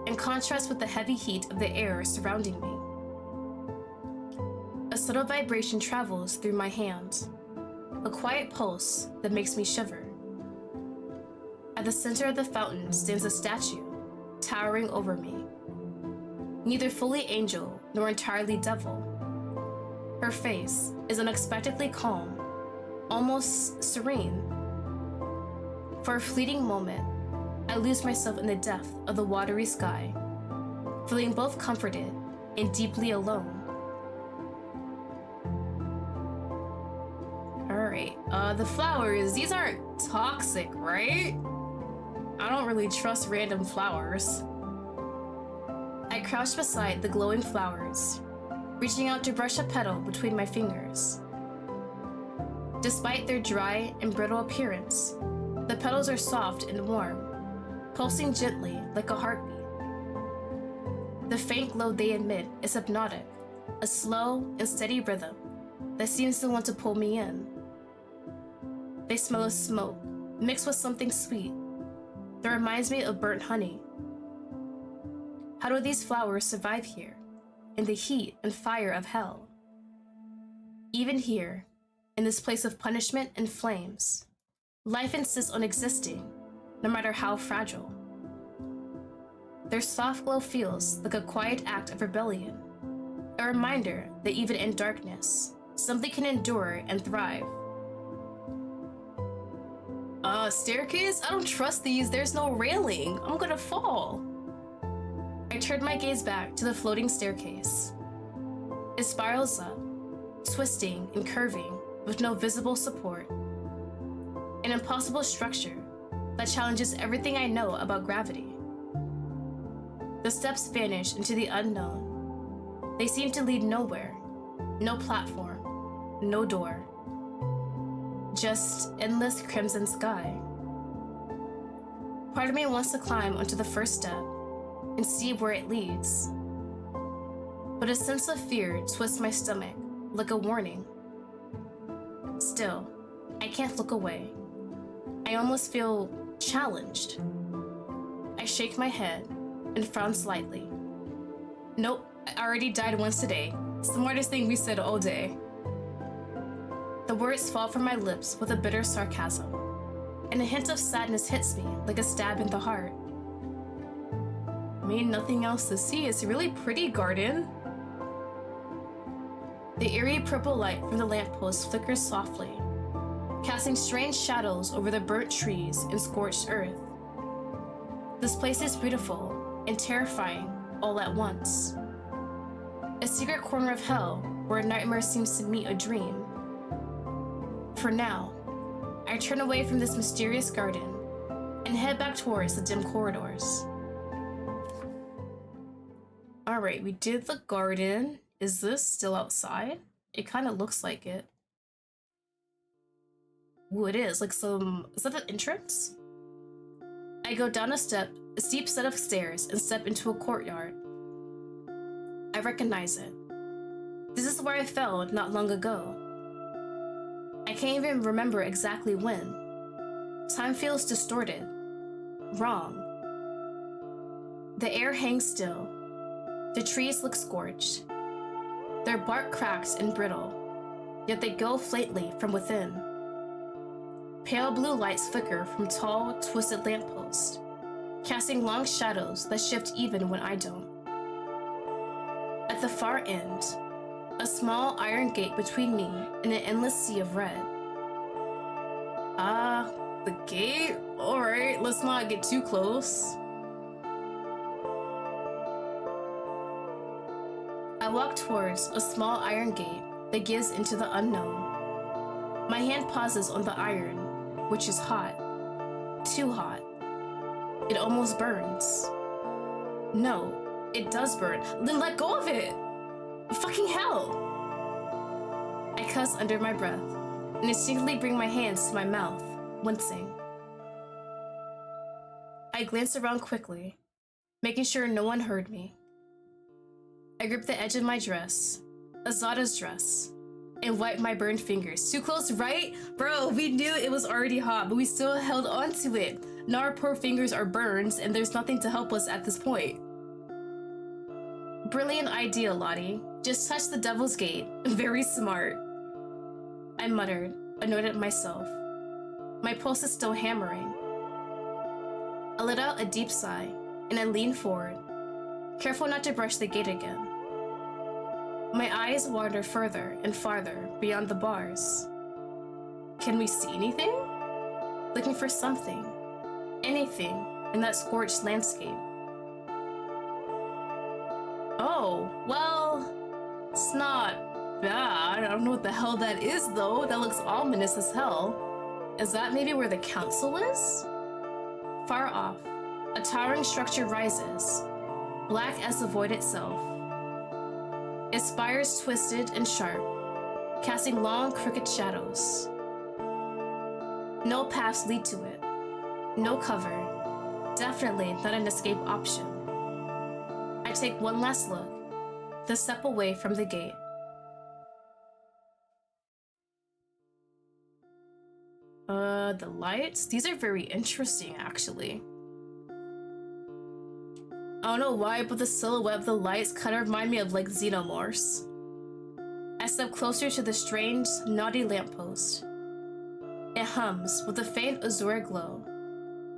in contrast with the heavy heat of the air surrounding me. A subtle vibration travels through my hand, a quiet pulse that makes me shiver. At the center of the fountain stands a statue, towering over me. Neither fully angel nor entirely devil. Her face is unexpectedly calm, almost serene. For a fleeting moment, I lose myself in the depth of the watery sky, feeling both comforted and deeply alone. Alright, the flowers, these aren't toxic, right? I don't really trust random flowers. I crouch beside the glowing flowers, reaching out to brush a petal between my fingers. Despite their dry and brittle appearance, the petals are soft and warm, pulsing gently like a heartbeat. The faint glow they emit is hypnotic, a slow and steady rhythm that seems to want to pull me in. They smell of smoke, mixed with something sweet that reminds me of burnt honey. How do these flowers survive here, in the heat and fire of hell? Even here, in this place of punishment and flames, life insists on existing, no matter how fragile. Their soft glow feels like a quiet act of rebellion, a reminder that even in darkness, something can endure and thrive. Staircase? I don't trust these. There's no railing. I'm gonna fall. I turned my gaze back to the floating staircase. It spirals up, twisting and curving with no visible support. An impossible structure that challenges everything I know about gravity. The steps vanish into the unknown. They seem to lead nowhere. No platform, no door. Just endless crimson sky. Part of me wants to climb onto the first step and see where it leads. But a sense of fear twists my stomach like a warning. Still, I can't look away. I almost feel challenged. I shake my head and frown slightly. Nope, I already died once today. Smartest thing we said all day. The words fall from my lips with a bitter sarcasm, and a hint of sadness hits me like a stab in the heart. I mean, nothing else to see. It's a really pretty garden. The eerie purple light from the lamppost flickers softly, casting strange shadows over the burnt trees and scorched earth. This place is beautiful and terrifying all at once. A secret corner of hell where a nightmare seems to meet a dream. For now, I turn away from this mysterious garden and head back towards the dim corridors. Alright, we did the garden. Is this still outside? It kind of looks like it. Ooh, it is. Like some... Is that an entrance? I go down a steep set of stairs and step into a courtyard. I recognize it. This is where I fell not long ago. I can't even remember exactly when. Time feels distorted. Wrong. The air hangs still. The trees look scorched. Their bark cracks and brittle, yet they glow faintly from within. Pale blue lights flicker from tall, twisted lampposts, casting long shadows that shift even when I don't. At the far end, a small iron gate between me and an endless sea of red. The gate? Alright, let's not get too close. I walk towards a small iron gate that gives into the unknown. My hand pauses on the iron, which is hot. Too hot. It almost burns. No, it does burn. Then let go of it! Fucking hell! I cuss under my breath and instinctively bring my hands to my mouth, wincing. I glance around quickly, making sure no one heard me. I grip the edge of my dress, Azada's dress, and wipe my burned fingers. Too close, right? Bro, we knew it was already hot, but we still held on to it. Now our poor fingers are burned, and there's nothing to help us at this point. Brilliant idea, Lottie. Just touch the devil's gate. Very smart. I muttered, annoyed at myself. My pulse is still hammering. I let out a deep sigh, and I leaned forward, careful not to brush the gate again. My eyes wander further and farther beyond the bars. Can we see anything? Looking for something, anything in that scorched landscape. Oh, well, it's not bad. I don't know what the hell that is, though. That looks ominous as hell. Is that maybe where the council is? Far off, a towering structure rises, black as the void itself. Its spires twisted and sharp, casting long, crooked shadows. No paths lead to it. No cover. Definitely not an escape option. I take one last look, then step away from the gate. The lights? These are very interesting, actually. I don't know why, but the silhouette of the lights kind of remind me of, like, xenomorphs. I step closer to the strange, naughty lamppost. It hums with a faint azure glow,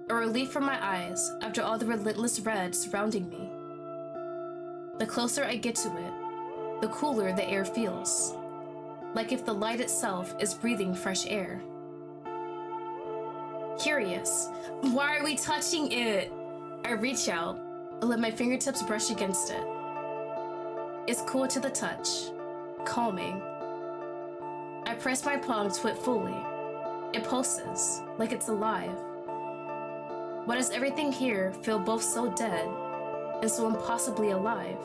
a relief from my eyes after all the relentless red surrounding me. The closer I get to it, the cooler the air feels, like if the light itself is breathing fresh air. Curious, why are we touching it? I reach out and let my fingertips brush against it. It's cool to the touch, calming. I press my palm to it fully. It pulses, like it's alive. Why does everything here feel both so dead and so impossibly alive?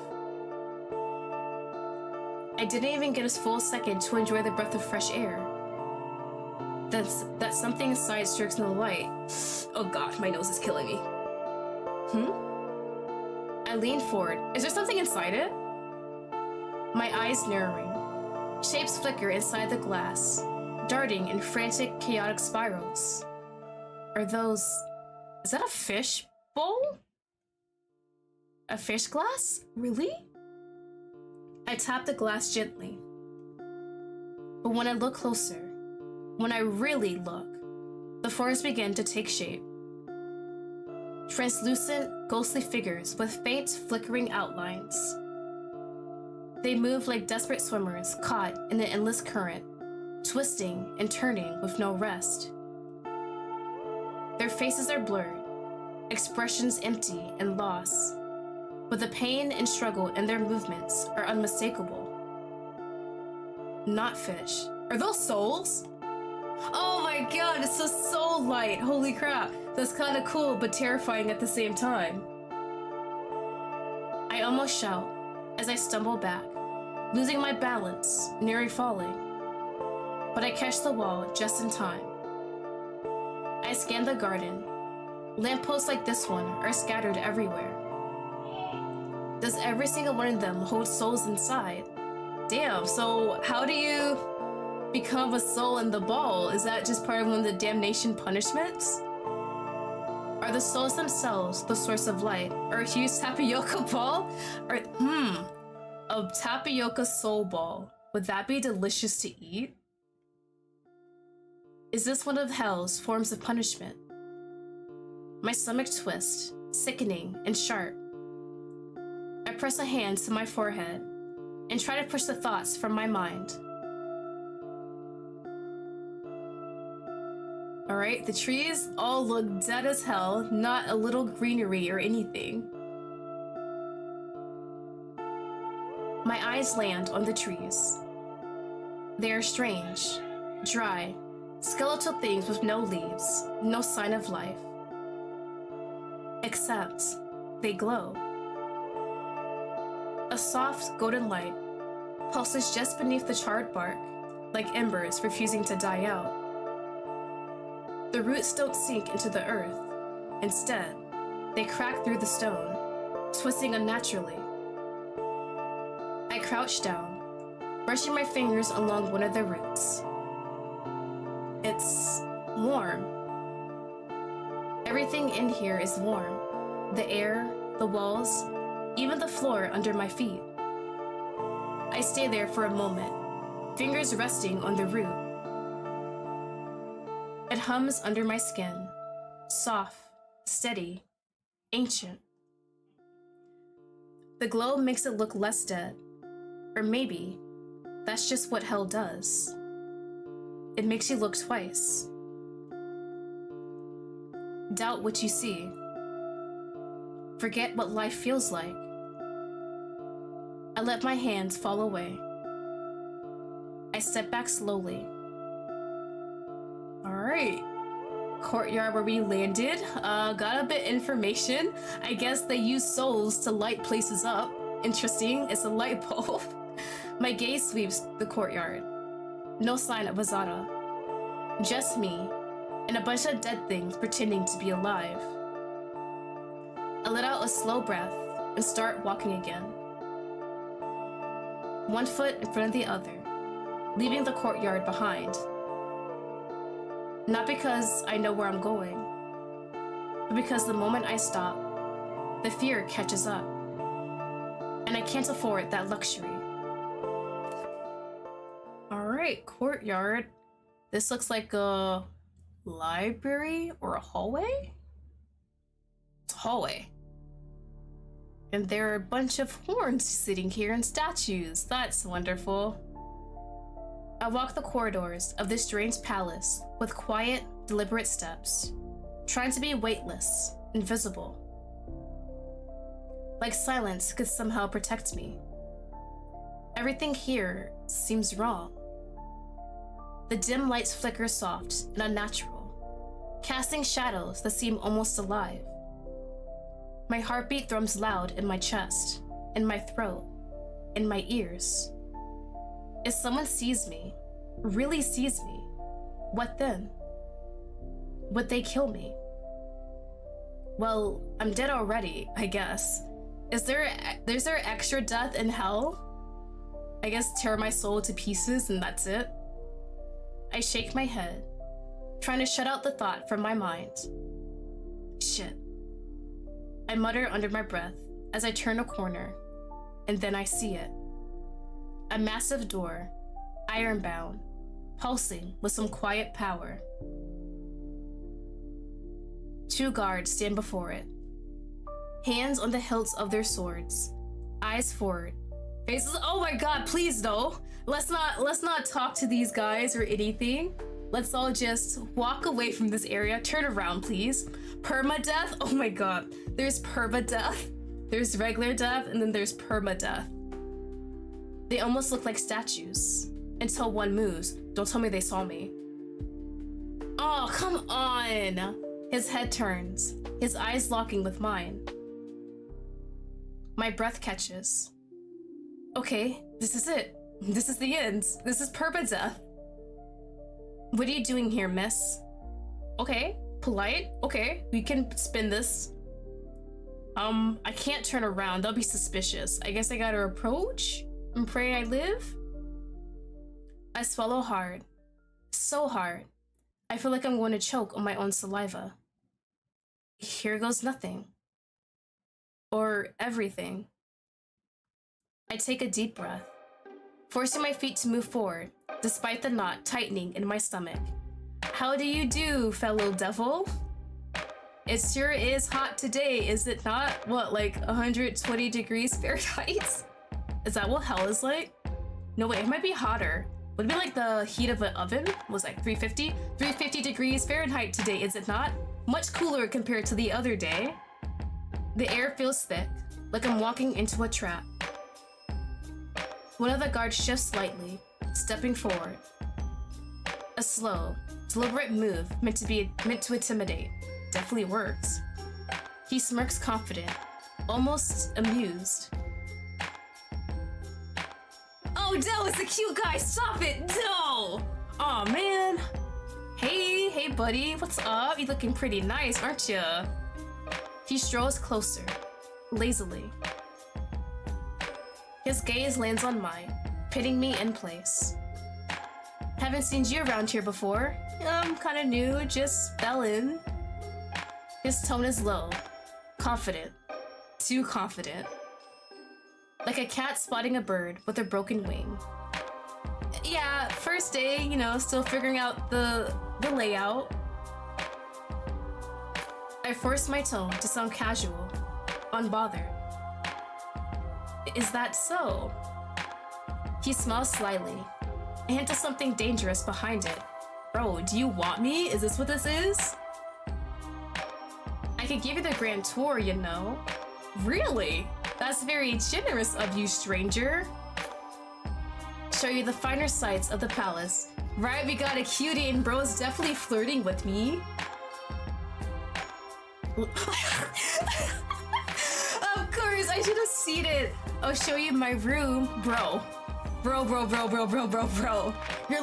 I didn't even get a full second to enjoy the breath of fresh air. That something inside strikes in the light. Oh god, my nose is killing me. I lean forward. Is there something inside it? My eyes narrowing. Shapes flicker inside the glass, darting in frantic, chaotic spirals. Are those... Is that a fish bowl? A fish glass? Really? I tap the glass gently. But when I look closer, when I really look, the forms begin to take shape. Translucent, ghostly figures with faint, flickering outlines. They move like desperate swimmers caught in an endless current, twisting and turning with no rest. Their faces are blurred, expressions empty and lost, but the pain and struggle in their movements are unmistakable. Not fish. Are those souls? Oh my god, it's a soul light! Holy crap! That's kind of cool but terrifying at the same time. I almost shout as I stumble back, losing my balance, nearly falling. But I catch the wall just in time. I scan the garden. Lampposts like this one are scattered everywhere. Does every single one of them hold souls inside? Damn, so how do you become a soul in the ball? Is that just part of one of the damnation punishments? Are the souls themselves the source of light? Or a huge tapioca ball? Or, a tapioca soul ball. Would that be delicious to eat? Is this one of hell's forms of punishment? My stomach twists, sickening and sharp. I press a hand to my forehead and try to push the thoughts from my mind. Alright, the trees all look dead as hell, not a little greenery or anything. My eyes land on the trees. They are strange, dry, skeletal things with no leaves, no sign of life. Except, they glow. A soft, golden light pulses just beneath the charred bark, like embers refusing to die out. The roots don't sink into the earth. Instead, they crack through the stone, twisting unnaturally. I crouch down, brushing my fingers along one of the roots. It's warm. Everything in here is warm. The air, the walls, even the floor under my feet. I stay there for a moment, fingers resting on the root. It hums under my skin, soft, steady, ancient. The glow makes it look less dead, or maybe that's just what hell does. It makes you look twice. Doubt what you see. Forget what life feels like. I let my hands fall away. I step back slowly. Alright. Courtyard where we landed. Got a bit information. I guess they use souls to light places up. Interesting. It's a light bulb. My gaze sweeps the courtyard. No sign of Azada. Just me and a bunch of dead things pretending to be alive. I let out a slow breath and start walking again. One foot in front of the other, leaving the courtyard behind. Not because I know where I'm going, but because the moment I stop, the fear catches up. And I can't afford that luxury. Alright, courtyard. This looks like a library or a hallway? It's a hallway. And there are a bunch of horns sitting here and statues. That's wonderful. I walk the corridors of this strange palace with quiet, deliberate steps, trying to be weightless, invisible. Like silence could somehow protect me. Everything here seems wrong. The dim lights flicker soft and unnatural, casting shadows that seem almost alive. My heartbeat thrums loud in my chest, in my throat, in my ears. If someone sees me, really sees me, what then? Would they kill me? Well, I'm dead already, I guess. Is there extra death in hell? I guess tear my soul to pieces and that's it? I shake my head, trying to shut out the thought from my mind. Shit. I mutter under my breath as I turn a corner, and then I see it. A massive door, iron-bound, pulsing with some quiet power. 2 guards stand before it, hands on the hilts of their swords, eyes forward, faces— oh my god, please no! Let's not talk to these guys or anything. Let's all just walk away from this area. Turn around, please. Permadeath? Oh my god. There's permadeath, there's regular death, and then there's permadeath. They almost look like statues until one moves. Don't tell me they saw me. Oh, come on. His head turns, his eyes locking with mine. My breath catches. Okay, this is it. This is the end. This is permadeath. What are you doing here, miss? Okay, polite. Okay, we can spin this. I can't turn around. That'll be suspicious. I guess I gotta approach and pray I live? I swallow hard. So hard. I feel like I'm going to choke on my own saliva. Here goes nothing. Or everything. I take a deep breath, forcing my feet to move forward, despite the knot tightening in my stomach. How do you do, fellow devil? It sure is hot today, is it not? What, like 120 degrees Fahrenheit? Is that what hell is like? No, wait, it might be hotter. Would it be like the heat of an oven? It was like 350? 350 degrees Fahrenheit today, is it not? Much cooler compared to the other day. The air feels thick, like I'm walking into a trap. One of the guards shifts slightly, stepping forward. A slow, deliberate move meant to intimidate. Definitely works. He smirks confident, almost amused. Oh no, it's a cute guy, stop it, no! Aw, man. Hey buddy, what's up? You looking pretty nice, aren't you? He strolls closer, lazily. His gaze lands on mine, pitting me in place. Haven't seen you around here before. I'm kinda new, just fell in. His tone is low, confident, too confident. Like a cat spotting a bird with a broken wing. Yeah, first day, you know, still figuring out the layout. I force my tone to sound casual, unbothered. Is that so? He smiles slyly, a hint of something dangerous behind it. Bro, do you want me? Is this what this is? I could give you the grand tour, you know. Really? That's very generous of you, stranger. Show you the finer sights of the palace. Right, we got a cutie and bro's definitely flirting with me. Of course, I should have seen it. I'll show you my room. Bro. You're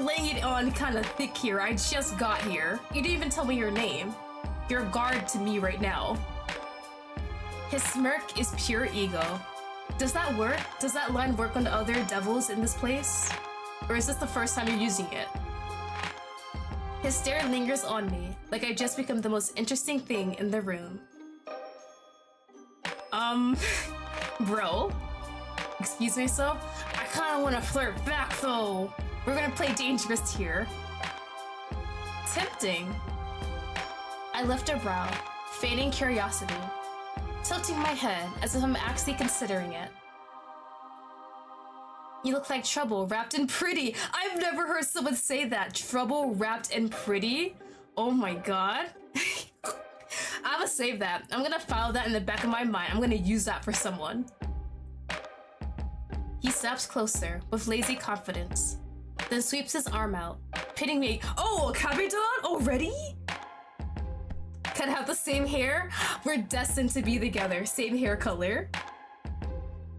laying it on kind of thick here. I just got here. You didn't even tell me your name. You're a guard to me right now. His smirk is pure ego. Does that work? Does that line work on the other devils in this place? Or is this the first time you're using it? His stare lingers on me, like I just become the most interesting thing in the room. Bro? Excuse myself? I kinda wanna flirt back though. We're gonna play dangerous here. Tempting. I lift a brow, feigning curiosity, tilting my head as if I'm actually considering it. You look like trouble wrapped in pretty. I've never heard someone say that. Trouble wrapped in pretty? Oh my god. I'm gonna save that. I'm gonna file that in the back of my mind. I'm gonna use that for someone. He steps closer with lazy confidence, then sweeps his arm out, pitting me. Oh, Capitan already? Can I have the same hair? We're destined to be together. Same hair color.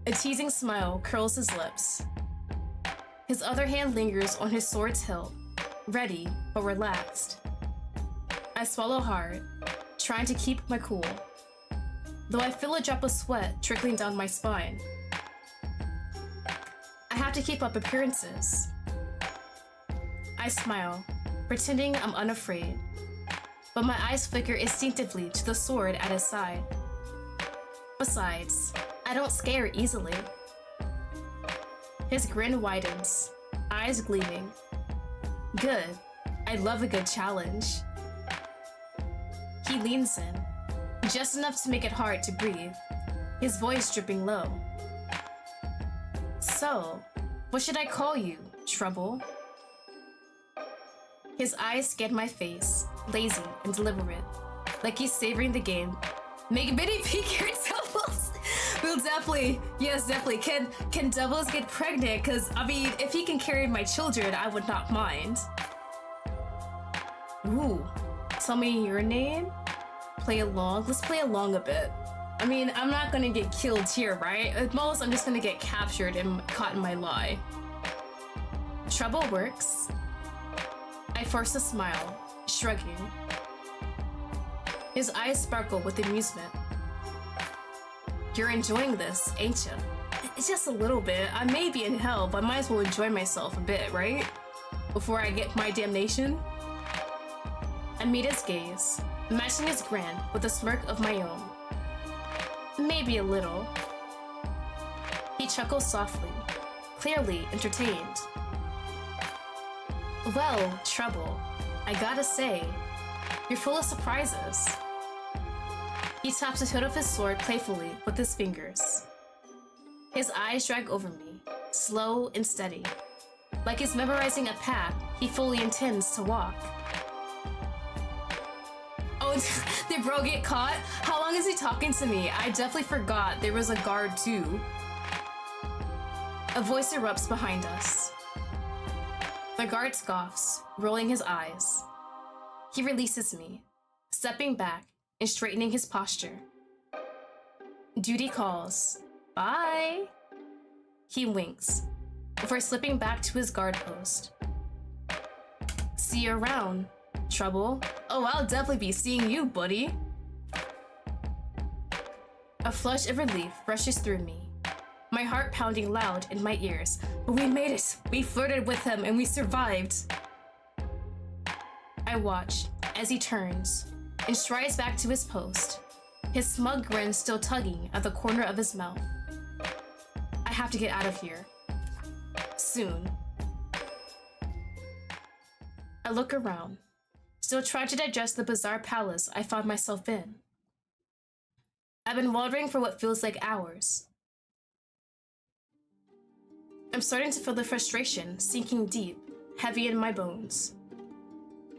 A teasing smile curls his lips. His other hand lingers on his sword's hilt, ready but relaxed. I swallow hard, trying to keep my cool, though I feel a drop of sweat trickling down my spine. I have to keep up appearances. I smile, pretending I'm unafraid, but my eyes flicker instinctively to the sword at his side. Besides, I don't scare easily. His grin widens, eyes gleaming. Good. I love a good challenge. He leans in, just enough to make it hard to breathe, his voice dripping low. So, what should I call you, Trouble? His eyes scan my face, lazy and deliberate, like he's savoring the game. Make mini peek your doubles. We'll definitely, yes, definitely. Can doubles get pregnant? Cause I mean, if he can carry my children, I would not mind. Ooh, tell me your name. Play along. Let's play along a bit. I mean, I'm not gonna get killed here, right? At most, I'm just gonna get captured and caught in my lie. Trouble works. I force a smile, shrugging. His eyes sparkle with amusement. You're enjoying this, ain't ya? It's just a little bit. I may be in hell, but I might as well enjoy myself a bit, right? Before I get my damnation. I meet his gaze, matching his grin with a smirk of my own. Maybe a little. He chuckles softly, clearly entertained. Well, Trouble, I gotta say, you're full of surprises. He taps the hilt of his sword playfully with his fingers. His eyes drag over me, slow and steady. Like he's memorizing a path he fully intends to walk. Oh, did bro get caught? How long is he talking to me? I definitely forgot there was a guard too. A voice erupts behind us. The guard scoffs, rolling his eyes. He releases me, stepping back and straightening his posture. Duty calls. Bye. He winks, before slipping back to his guard post. See you around, Trouble. Oh, I'll definitely be seeing you, buddy. A flush of relief rushes through me, my heart pounding loud in my ears. But we made it. We flirted with him and we survived. I watch as he turns and strides back to his post, his smug grin still tugging at the corner of his mouth. I have to get out of here. Soon. I look around, still trying to digest the bizarre palace I found myself in. I've been wandering for what feels like hours. I'm starting to feel the frustration sinking deep, heavy in my bones.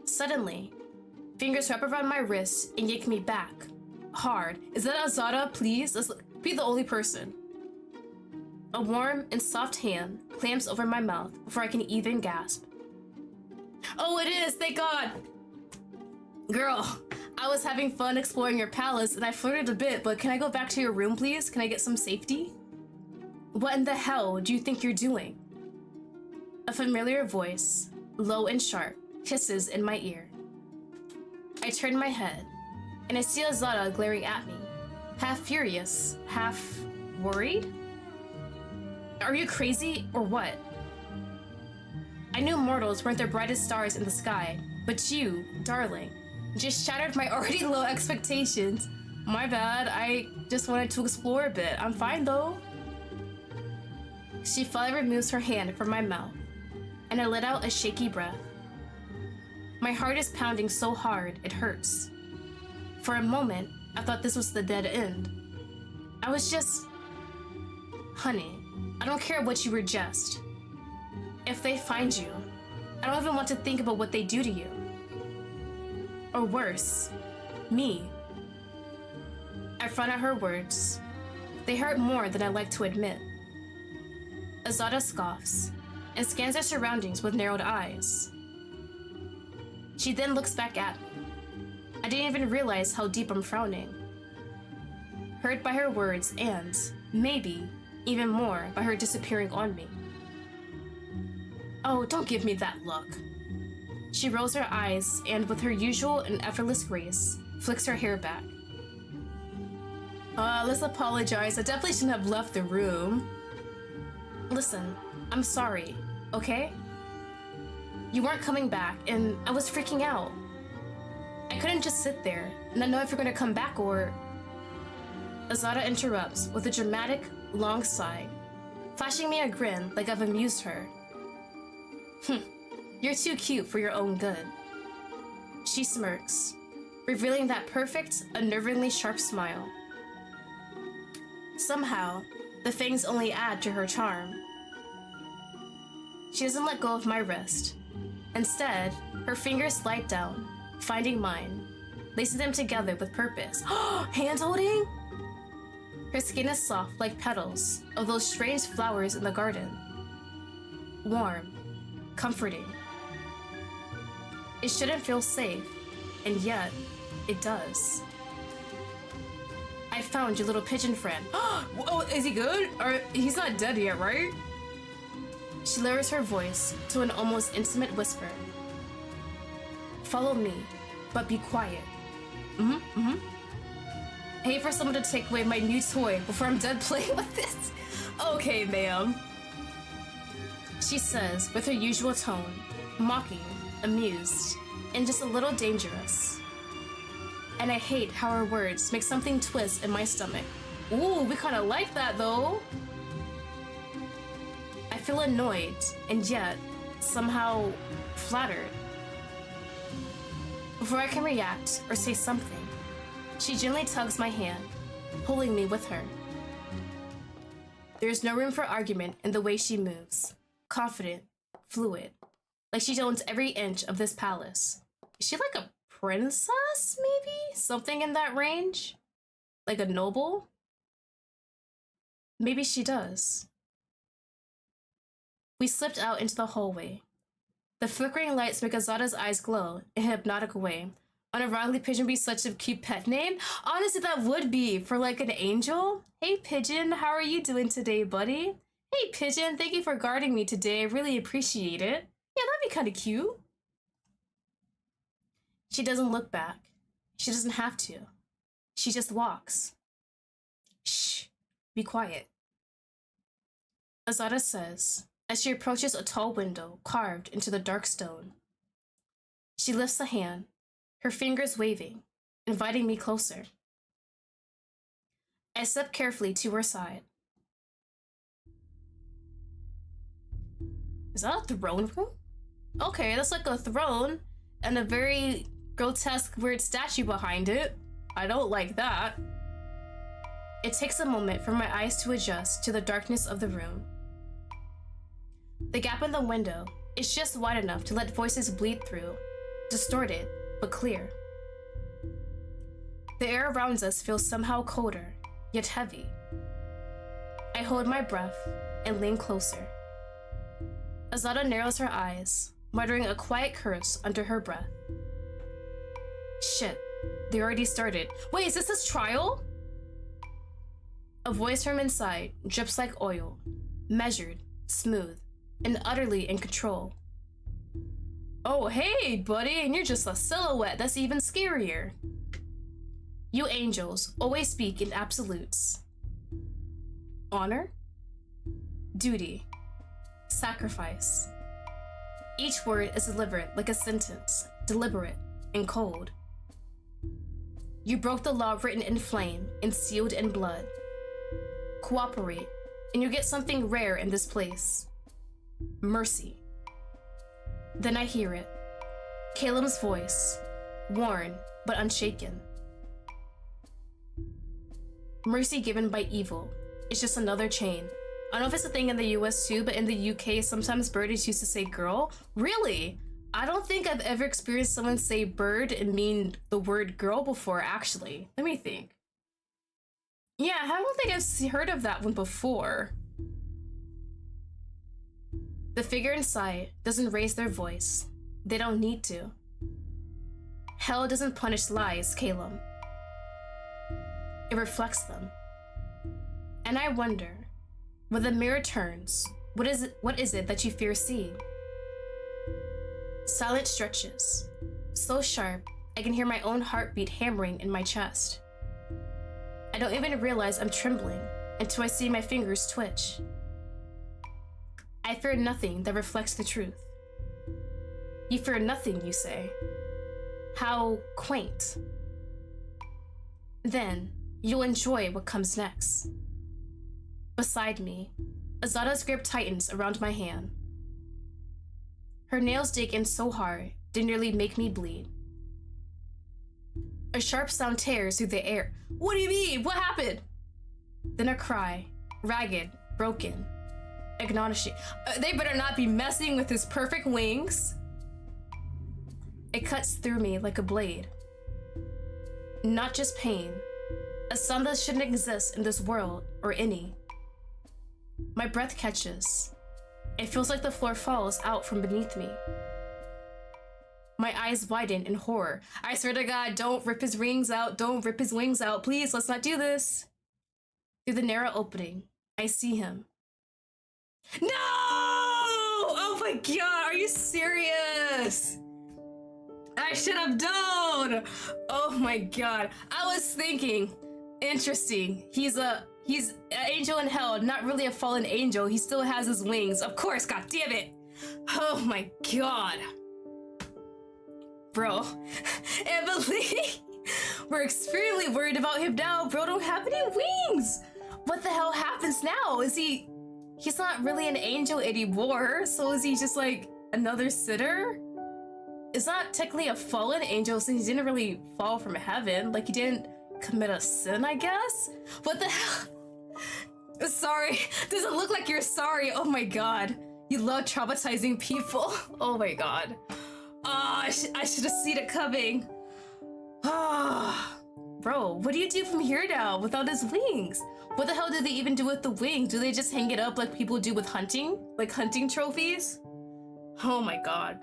Suddenly, fingers wrap around my wrists and yank me back. Hard. Is that Azada, please? Let's be the only person. A warm and soft hand clamps over my mouth before I can even gasp. Oh, it is! Thank God! Girl, I was having fun exploring your palace and I flirted a bit, but can I go back to your room, please? Can I get some safety? What in the hell do you think you're doing? A familiar voice, low and sharp, hisses in my ear. I turn my head, and I see Azada glaring at me, half furious, half worried? Are you crazy or what? I knew mortals weren't the brightest stars in the sky, but you, darling, just shattered my already low expectations. My bad, I just wanted to explore a bit. I'm fine though. She finally removes her hand from my mouth, and I let out a shaky breath. My heart is pounding so hard, it hurts. For a moment, I thought this was the dead end. I was just... Honey, I don't care what you were just. If they find you, I don't even want to think about what they do to you. Or worse, me. I frown at her words. They hurt more than I like to admit. Azada scoffs and scans her surroundings with narrowed eyes. She then looks back at me. I didn't even realize how deep I'm frowning. Hurt by her words and, maybe, even more by her disappearing on me. Oh, don't give me that look. She rolls her eyes and, with her usual and effortless grace, flicks her hair back. Let's apologize. I definitely shouldn't have left the room. Listen, I'm sorry, okay? You weren't coming back, and I was freaking out. I couldn't just sit there, and not know if you're gonna come back or... Azada interrupts with a dramatic, long sigh, flashing me a grin like I've amused her. You're too cute for your own good. She smirks, revealing that perfect, unnervingly sharp smile. Somehow, the fangs only add to her charm. She doesn't let go of my wrist. Instead, her fingers slide down, finding mine, lacing them together with purpose. Hand-holding? Her skin is soft like petals of those strange flowers in the garden. Warm, comforting. It shouldn't feel safe, and yet, it does. I found your little pigeon friend. Oh, is he good? Or he's not dead yet, right? She lowers her voice to an almost intimate whisper. Follow me, but be quiet. I hate for someone to take away my new toy before I'm done playing with this. Okay, ma'am. She says with her usual tone, mocking, amused, and just a little dangerous. And I hate how her words make something twist in my stomach. Ooh, we kind of like that though. I feel annoyed and yet somehow flattered. Before I can react or say something, she gently tugs my hand, pulling me with her. There's no room for argument in the way she moves. Confident, fluid, like she owns every inch of this palace. Is she like a princess, maybe? Something in that range? Like a noble? Maybe she does. We slipped out into the hallway. The flickering lights make Azada's eyes glow in a hypnotic way. Unironically, Pigeon be such a cute pet name. Honestly, that would be for like an angel. Hey Pigeon, how are you doing today, buddy? Hey Pigeon, thank you for guarding me today. I really appreciate it. Yeah, that'd be kind of cute. She doesn't look back. She doesn't have to. She just walks. Shh, be quiet. Azada says, as she approaches a tall window carved into the dark stone. She lifts a hand, her fingers waving, inviting me closer. I step carefully to her side. Is that a throne room? Okay, that's like a throne and a very grotesque, weird statue behind it. I don't like that. It takes a moment for my eyes to adjust to the darkness of the room. The gap in the window is just wide enough to let voices bleed through, distorted but clear. The air around us feels somehow colder, yet heavy. I hold my breath and lean closer. Azada narrows her eyes, muttering a quiet curse under her breath. Shit, they already started. Wait, is this his trial? A voice from inside drips like oil, measured, smooth, and utterly in control. Oh, hey, buddy, and you're just a silhouette. That's even scarier. You angels always speak in absolutes. Honor, duty, sacrifice. Each word is delivered like a sentence, deliberate and cold. You broke the law written in flame and sealed in blood. Cooperate, and you get something rare in this place. Mercy. Then I hear it. Caleb's voice, worn but unshaken. Mercy given by evil. It's just another chain. I don't know if it's a thing in the US too, but in the UK, sometimes birdies used to say girl. Really? I don't think I've ever experienced someone say bird and mean the word girl before, actually. Let me think. Yeah, I don't think I've heard of that one before. The figure inside doesn't raise their voice. They don't need to. Hell doesn't punish lies, Caleb. It reflects them. And I wonder, when the mirror turns, what is it that you fear seeing? Silent stretches, so sharp I can hear my own heartbeat hammering in my chest. I don't even realize I'm trembling until I see my fingers twitch. I fear nothing that reflects the truth. You fear nothing, you say. How quaint. Then, you'll enjoy what comes next. Beside me, Azada's grip tightens around my hand. Her nails dig in so hard, they nearly make me bleed. A sharp sound tears through the air. What do you mean? What happened? Then a cry, ragged, broken, acknowledging. They better not be messing with his perfect wings. It cuts through me like a blade. Not just pain, a sound that shouldn't exist in this world or any. My breath catches. It feels like the floor falls out from beneath me. My eyes widen in horror. I swear to God, don't rip his wings out. Don't rip his wings out. Please, let's not do this. Through the narrow opening, I see him. No! Oh my God, are you serious? I should have known. Oh my God. I was thinking, interesting. He's an angel in hell, not really a fallen angel. He still has his wings. Of course, God damn it. Oh my God. Bro, Emily, we're extremely worried about him now. Bro don't have any wings. What the hell happens now? He's not really an angel anymore. So is he just like another sitter? It's not technically a fallen angel since he didn't really fall from heaven. Like he didn't commit a sin, I guess? What the hell? Sorry, doesn't look like you're sorry. Oh my God. You love traumatizing people. Oh my God. I should have seen it coming. Bro, what do you do from here now without his wings? What the hell do they even do with the wings? Do they just hang it up like people do with hunting? Like hunting trophies? Oh my God.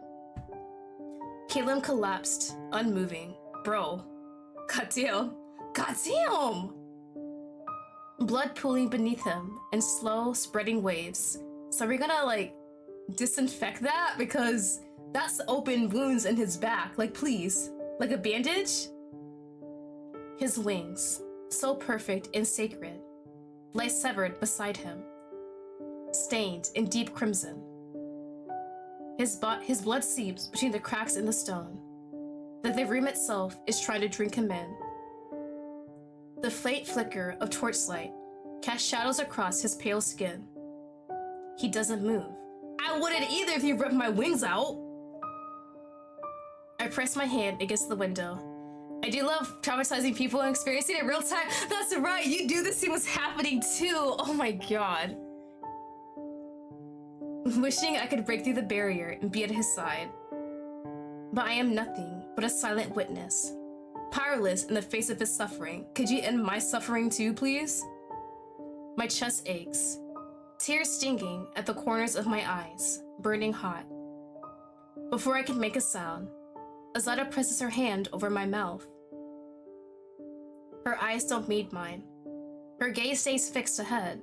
Caleb collapsed, unmoving. Bro, goddamn. Goddamn! Blood pooling beneath him in slow, spreading waves. So we're gonna like disinfect that because that's open wounds in his back. Like, please. Like a bandage? His wings, so perfect and sacred, lie severed beside him, stained in deep crimson. His blood seeps between the cracks in the stone. The room itself is trying to drink him in. The faint flicker of torchlight casts shadows across his pale skin. He doesn't move. I wouldn't either if you ripped my wings out. I press my hand against the window. I do love traumatizing people and experiencing it in real time. That's right, you do this, see what's happening too. Oh my God. Wishing I could break through the barrier and be at his side. But I am nothing but a silent witness. Powerless in the face of his suffering. Could you end my suffering too, please? My chest aches. Tears stinging at the corners of my eyes, burning hot. Before I can make a sound, Azada presses her hand over my mouth. Her eyes don't meet mine. Her gaze stays fixed ahead.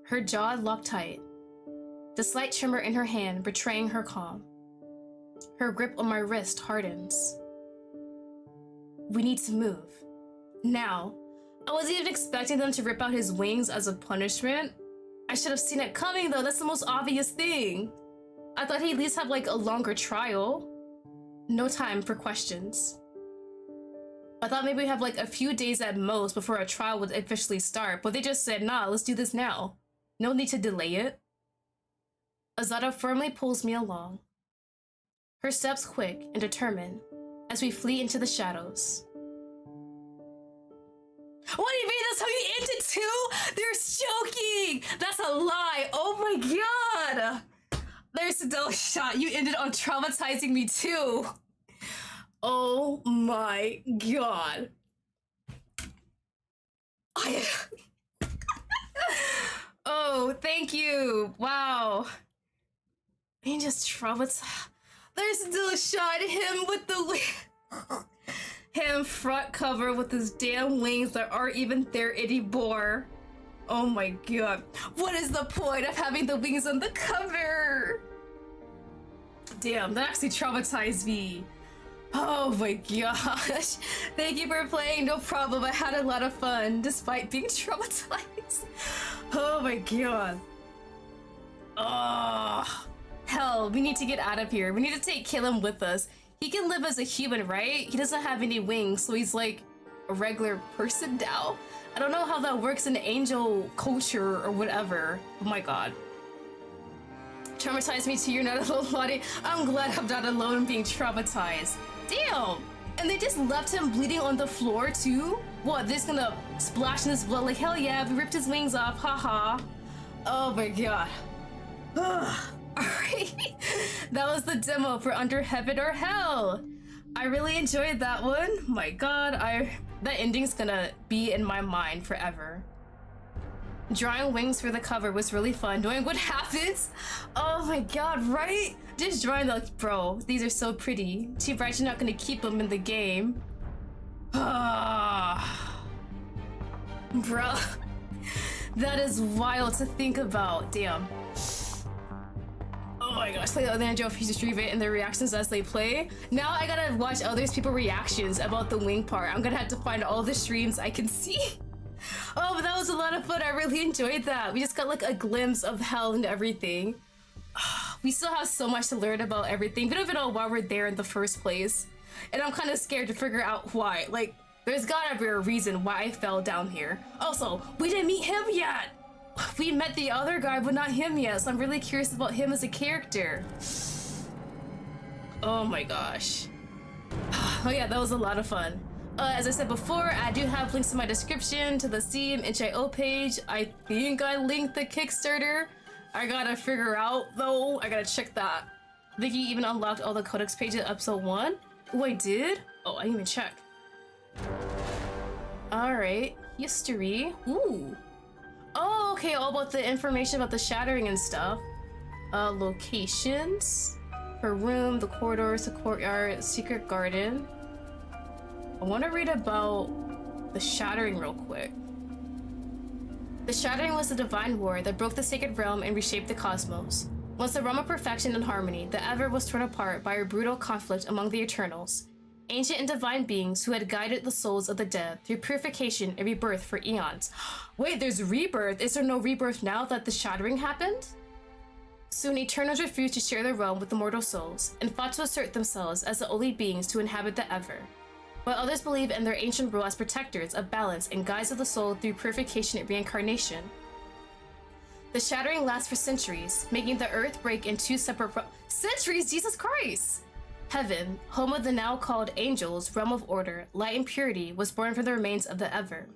Her jaw locked tight, the slight tremor in her hand betraying her calm. Her grip on my wrist hardens. We need to move. Now. I wasn't even expecting them to rip out his wings as a punishment. I should have seen it coming though, that's the most obvious thing. I thought he'd at least have like a longer trial. No time for questions. I thought maybe we'd have like a few days at most before a trial would officially start, but they just said, nah, let's do this now. No need to delay it. Azada firmly pulls me along. Her steps quick and determined as we flee into the shadows. What do you mean that's how you ended too? They're joking! That's a lie! Oh my god! There's no shot. You ended on traumatizing me too. Oh my god. Oh, thank you. Wow. He just traumatized. There's no shot. Him with the him front cover with his damn wings that aren't even there anymore. Oh my god. What is the point of having the wings on the cover? Damn, that actually traumatized me. Oh my gosh. Thank you for playing, no problem. I had a lot of fun despite being traumatized. Oh my god. Oh, hell, we need to get out of here. We need to take Caleb with us. He can live as a human, right? He doesn't have any wings, so he's like a regular person now. I don't know how that works in angel culture or whatever. Oh my god. Traumatized me too, you're not alone, Lottie. I'm glad I'm not alone in being traumatized. Damn! And they just left him bleeding on the floor too? What, they're just gonna splash in his blood like, hell yeah, we ripped his wings off, haha. Oh my god. Alright. That was the demo for Under Heaven or Hell. I really enjoyed that one. My god, that ending's gonna be in my mind forever. Drawing wings for the cover was really fun. Knowing what happens? Oh my god, right? Just drawing the, bro, these are so pretty. Too bad you're not gonna keep them in the game. Ah, bro. That is wild to think about. Damn. Oh my gosh, play the other Joe if you just read it and their reactions as they play. Now I gotta watch others people's reactions about the wing part. I'm gonna have to find all the streams I can see. Oh, but that was a lot of fun. I really enjoyed that. We just got like a glimpse of hell and everything. We still have so much to learn about everything. We don't even know why we're there in the first place. And I'm kind of scared to figure out why. Like, there's gotta be a reason why I fell down here. Also, we didn't meet him yet. We met the other guy, but not him yet. So I'm really curious about him as a character. Oh my gosh. Oh yeah, that was a lot of fun. As I said before, I do have links in my description to the Steam itch.io page. I think I linked the Kickstarter. I gotta figure out though. I gotta check that. I think you even unlocked all the codex pages in episode 1. Oh, I did? Oh, I didn't even check. Alright, history. Ooh. Oh, okay, all about the information about the shattering and stuff. Locations. Her room, the corridors, the courtyard, secret garden. I want to read about the shattering real quick. The shattering was the divine war that broke the sacred realm and reshaped the cosmos. Once the realm of perfection and harmony, the Ever was torn apart by a brutal conflict among the Eternals, ancient and divine beings who had guided the souls of the dead through purification and rebirth for eons. Wait, there's rebirth? Is there no rebirth now that the shattering happened? Soon Eternals refused to share their realm with the mortal souls and fought to assert themselves as the only beings to inhabit the Ever, while others believe in their ancient role as protectors of balance and guides of the soul through purification and reincarnation. The shattering lasts for centuries, making the earth break in two separate centuries, Jesus Christ! Heaven, home of the now called angels, realm of order, light and purity, was born from the remains of the Ever.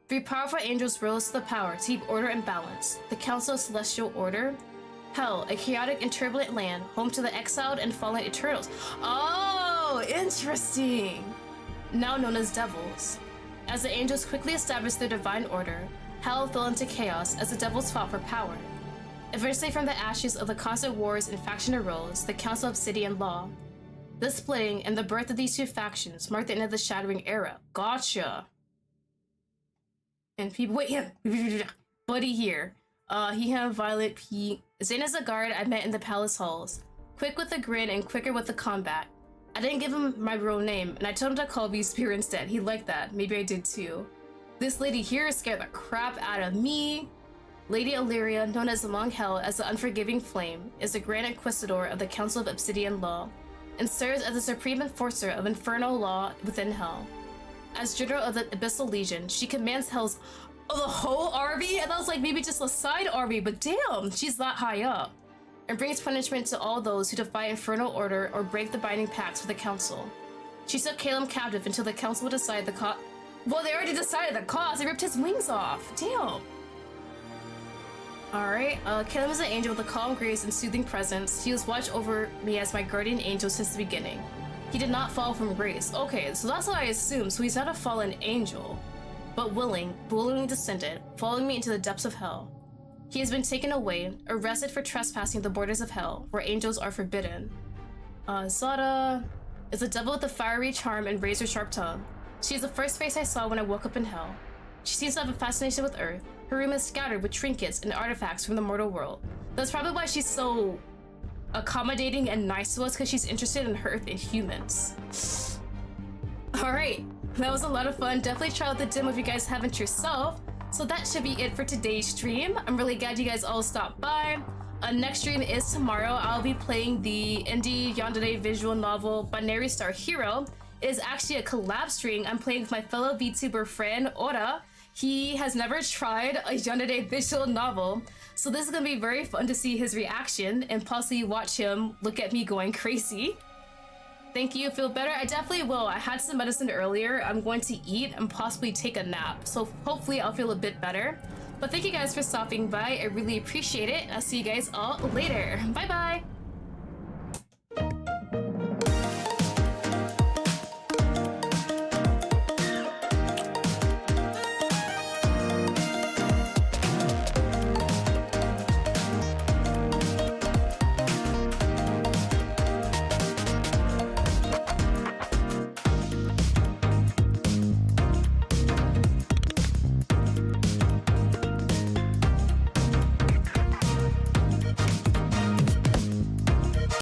3 powerful angels rose to the power to keep order and balance: the Council of Celestial Order, Hell, a chaotic and turbulent land, home to the exiled and fallen Eternals. Oh, interesting! Now known as devils. As the angels quickly established their divine order, Hell fell into chaos as the devils fought for power. Eventually, from the ashes of the constant wars and faction arose the Council of City and Law. The splitting and the birth of these two factions marked the end of the shattering era. Gotcha. And people, wait, him, buddy here. He had violet pink. Zane is a guard I met in the palace halls. Quick with a grin and quicker with the combat. I didn't give him my real name, and I told him to call me Spear instead. He liked that. Maybe I did too. This lady here scared the crap out of me. Lady Illyria, known as among Hell as the Unforgiving Flame, is the Grand Inquisitor of the Council of Obsidian Law, and serves as the supreme enforcer of infernal law within Hell. As General of the Abyssal Legion, she commands Hell's the whole army? And I was like, maybe just a side army, but damn, she's that high up. And brings punishment to all those who defy infernal order or break the binding pacts with the Council. She took Calum captive until the Council would decide the cause. Well, they already decided the cause. They ripped his wings off. Damn. Alright, Calum is an angel with a calm grace and soothing presence. He has watched over me as my guardian angel since the beginning. He did not fall from grace. Okay, so that's what I assumed. So he's not a fallen angel, but willingly descended, following me into the depths of hell. He has been taken away, arrested for trespassing the borders of hell, where angels are forbidden. Zada is a devil with a fiery charm and razor-sharp tongue. She is the first face I saw when I woke up in hell. She seems to have a fascination with Earth. Her room is scattered with trinkets and artifacts from the mortal world. That's probably why she's so accommodating and nice to us, because she's interested in Earth and humans. Alright, that was a lot of fun. Definitely try out the demo if you guys haven't yourself. So that should be it for today's stream. I'm really glad you guys all stopped by. Next stream is tomorrow. I'll be playing the indie yandere visual novel Binary Star Hero. It is actually a collab stream. I'm playing with my fellow VTuber friend, Ora. He has never tried a yandere visual novel, so this is gonna be very fun to see his reaction and possibly watch him look at me going crazy. Thank you, feel better? I definitely will. I had some medicine earlier. I'm going to eat and possibly take a nap, so hopefully I'll feel a bit better. But thank you guys for stopping by. I really appreciate it. I'll see you guys all later. Bye bye!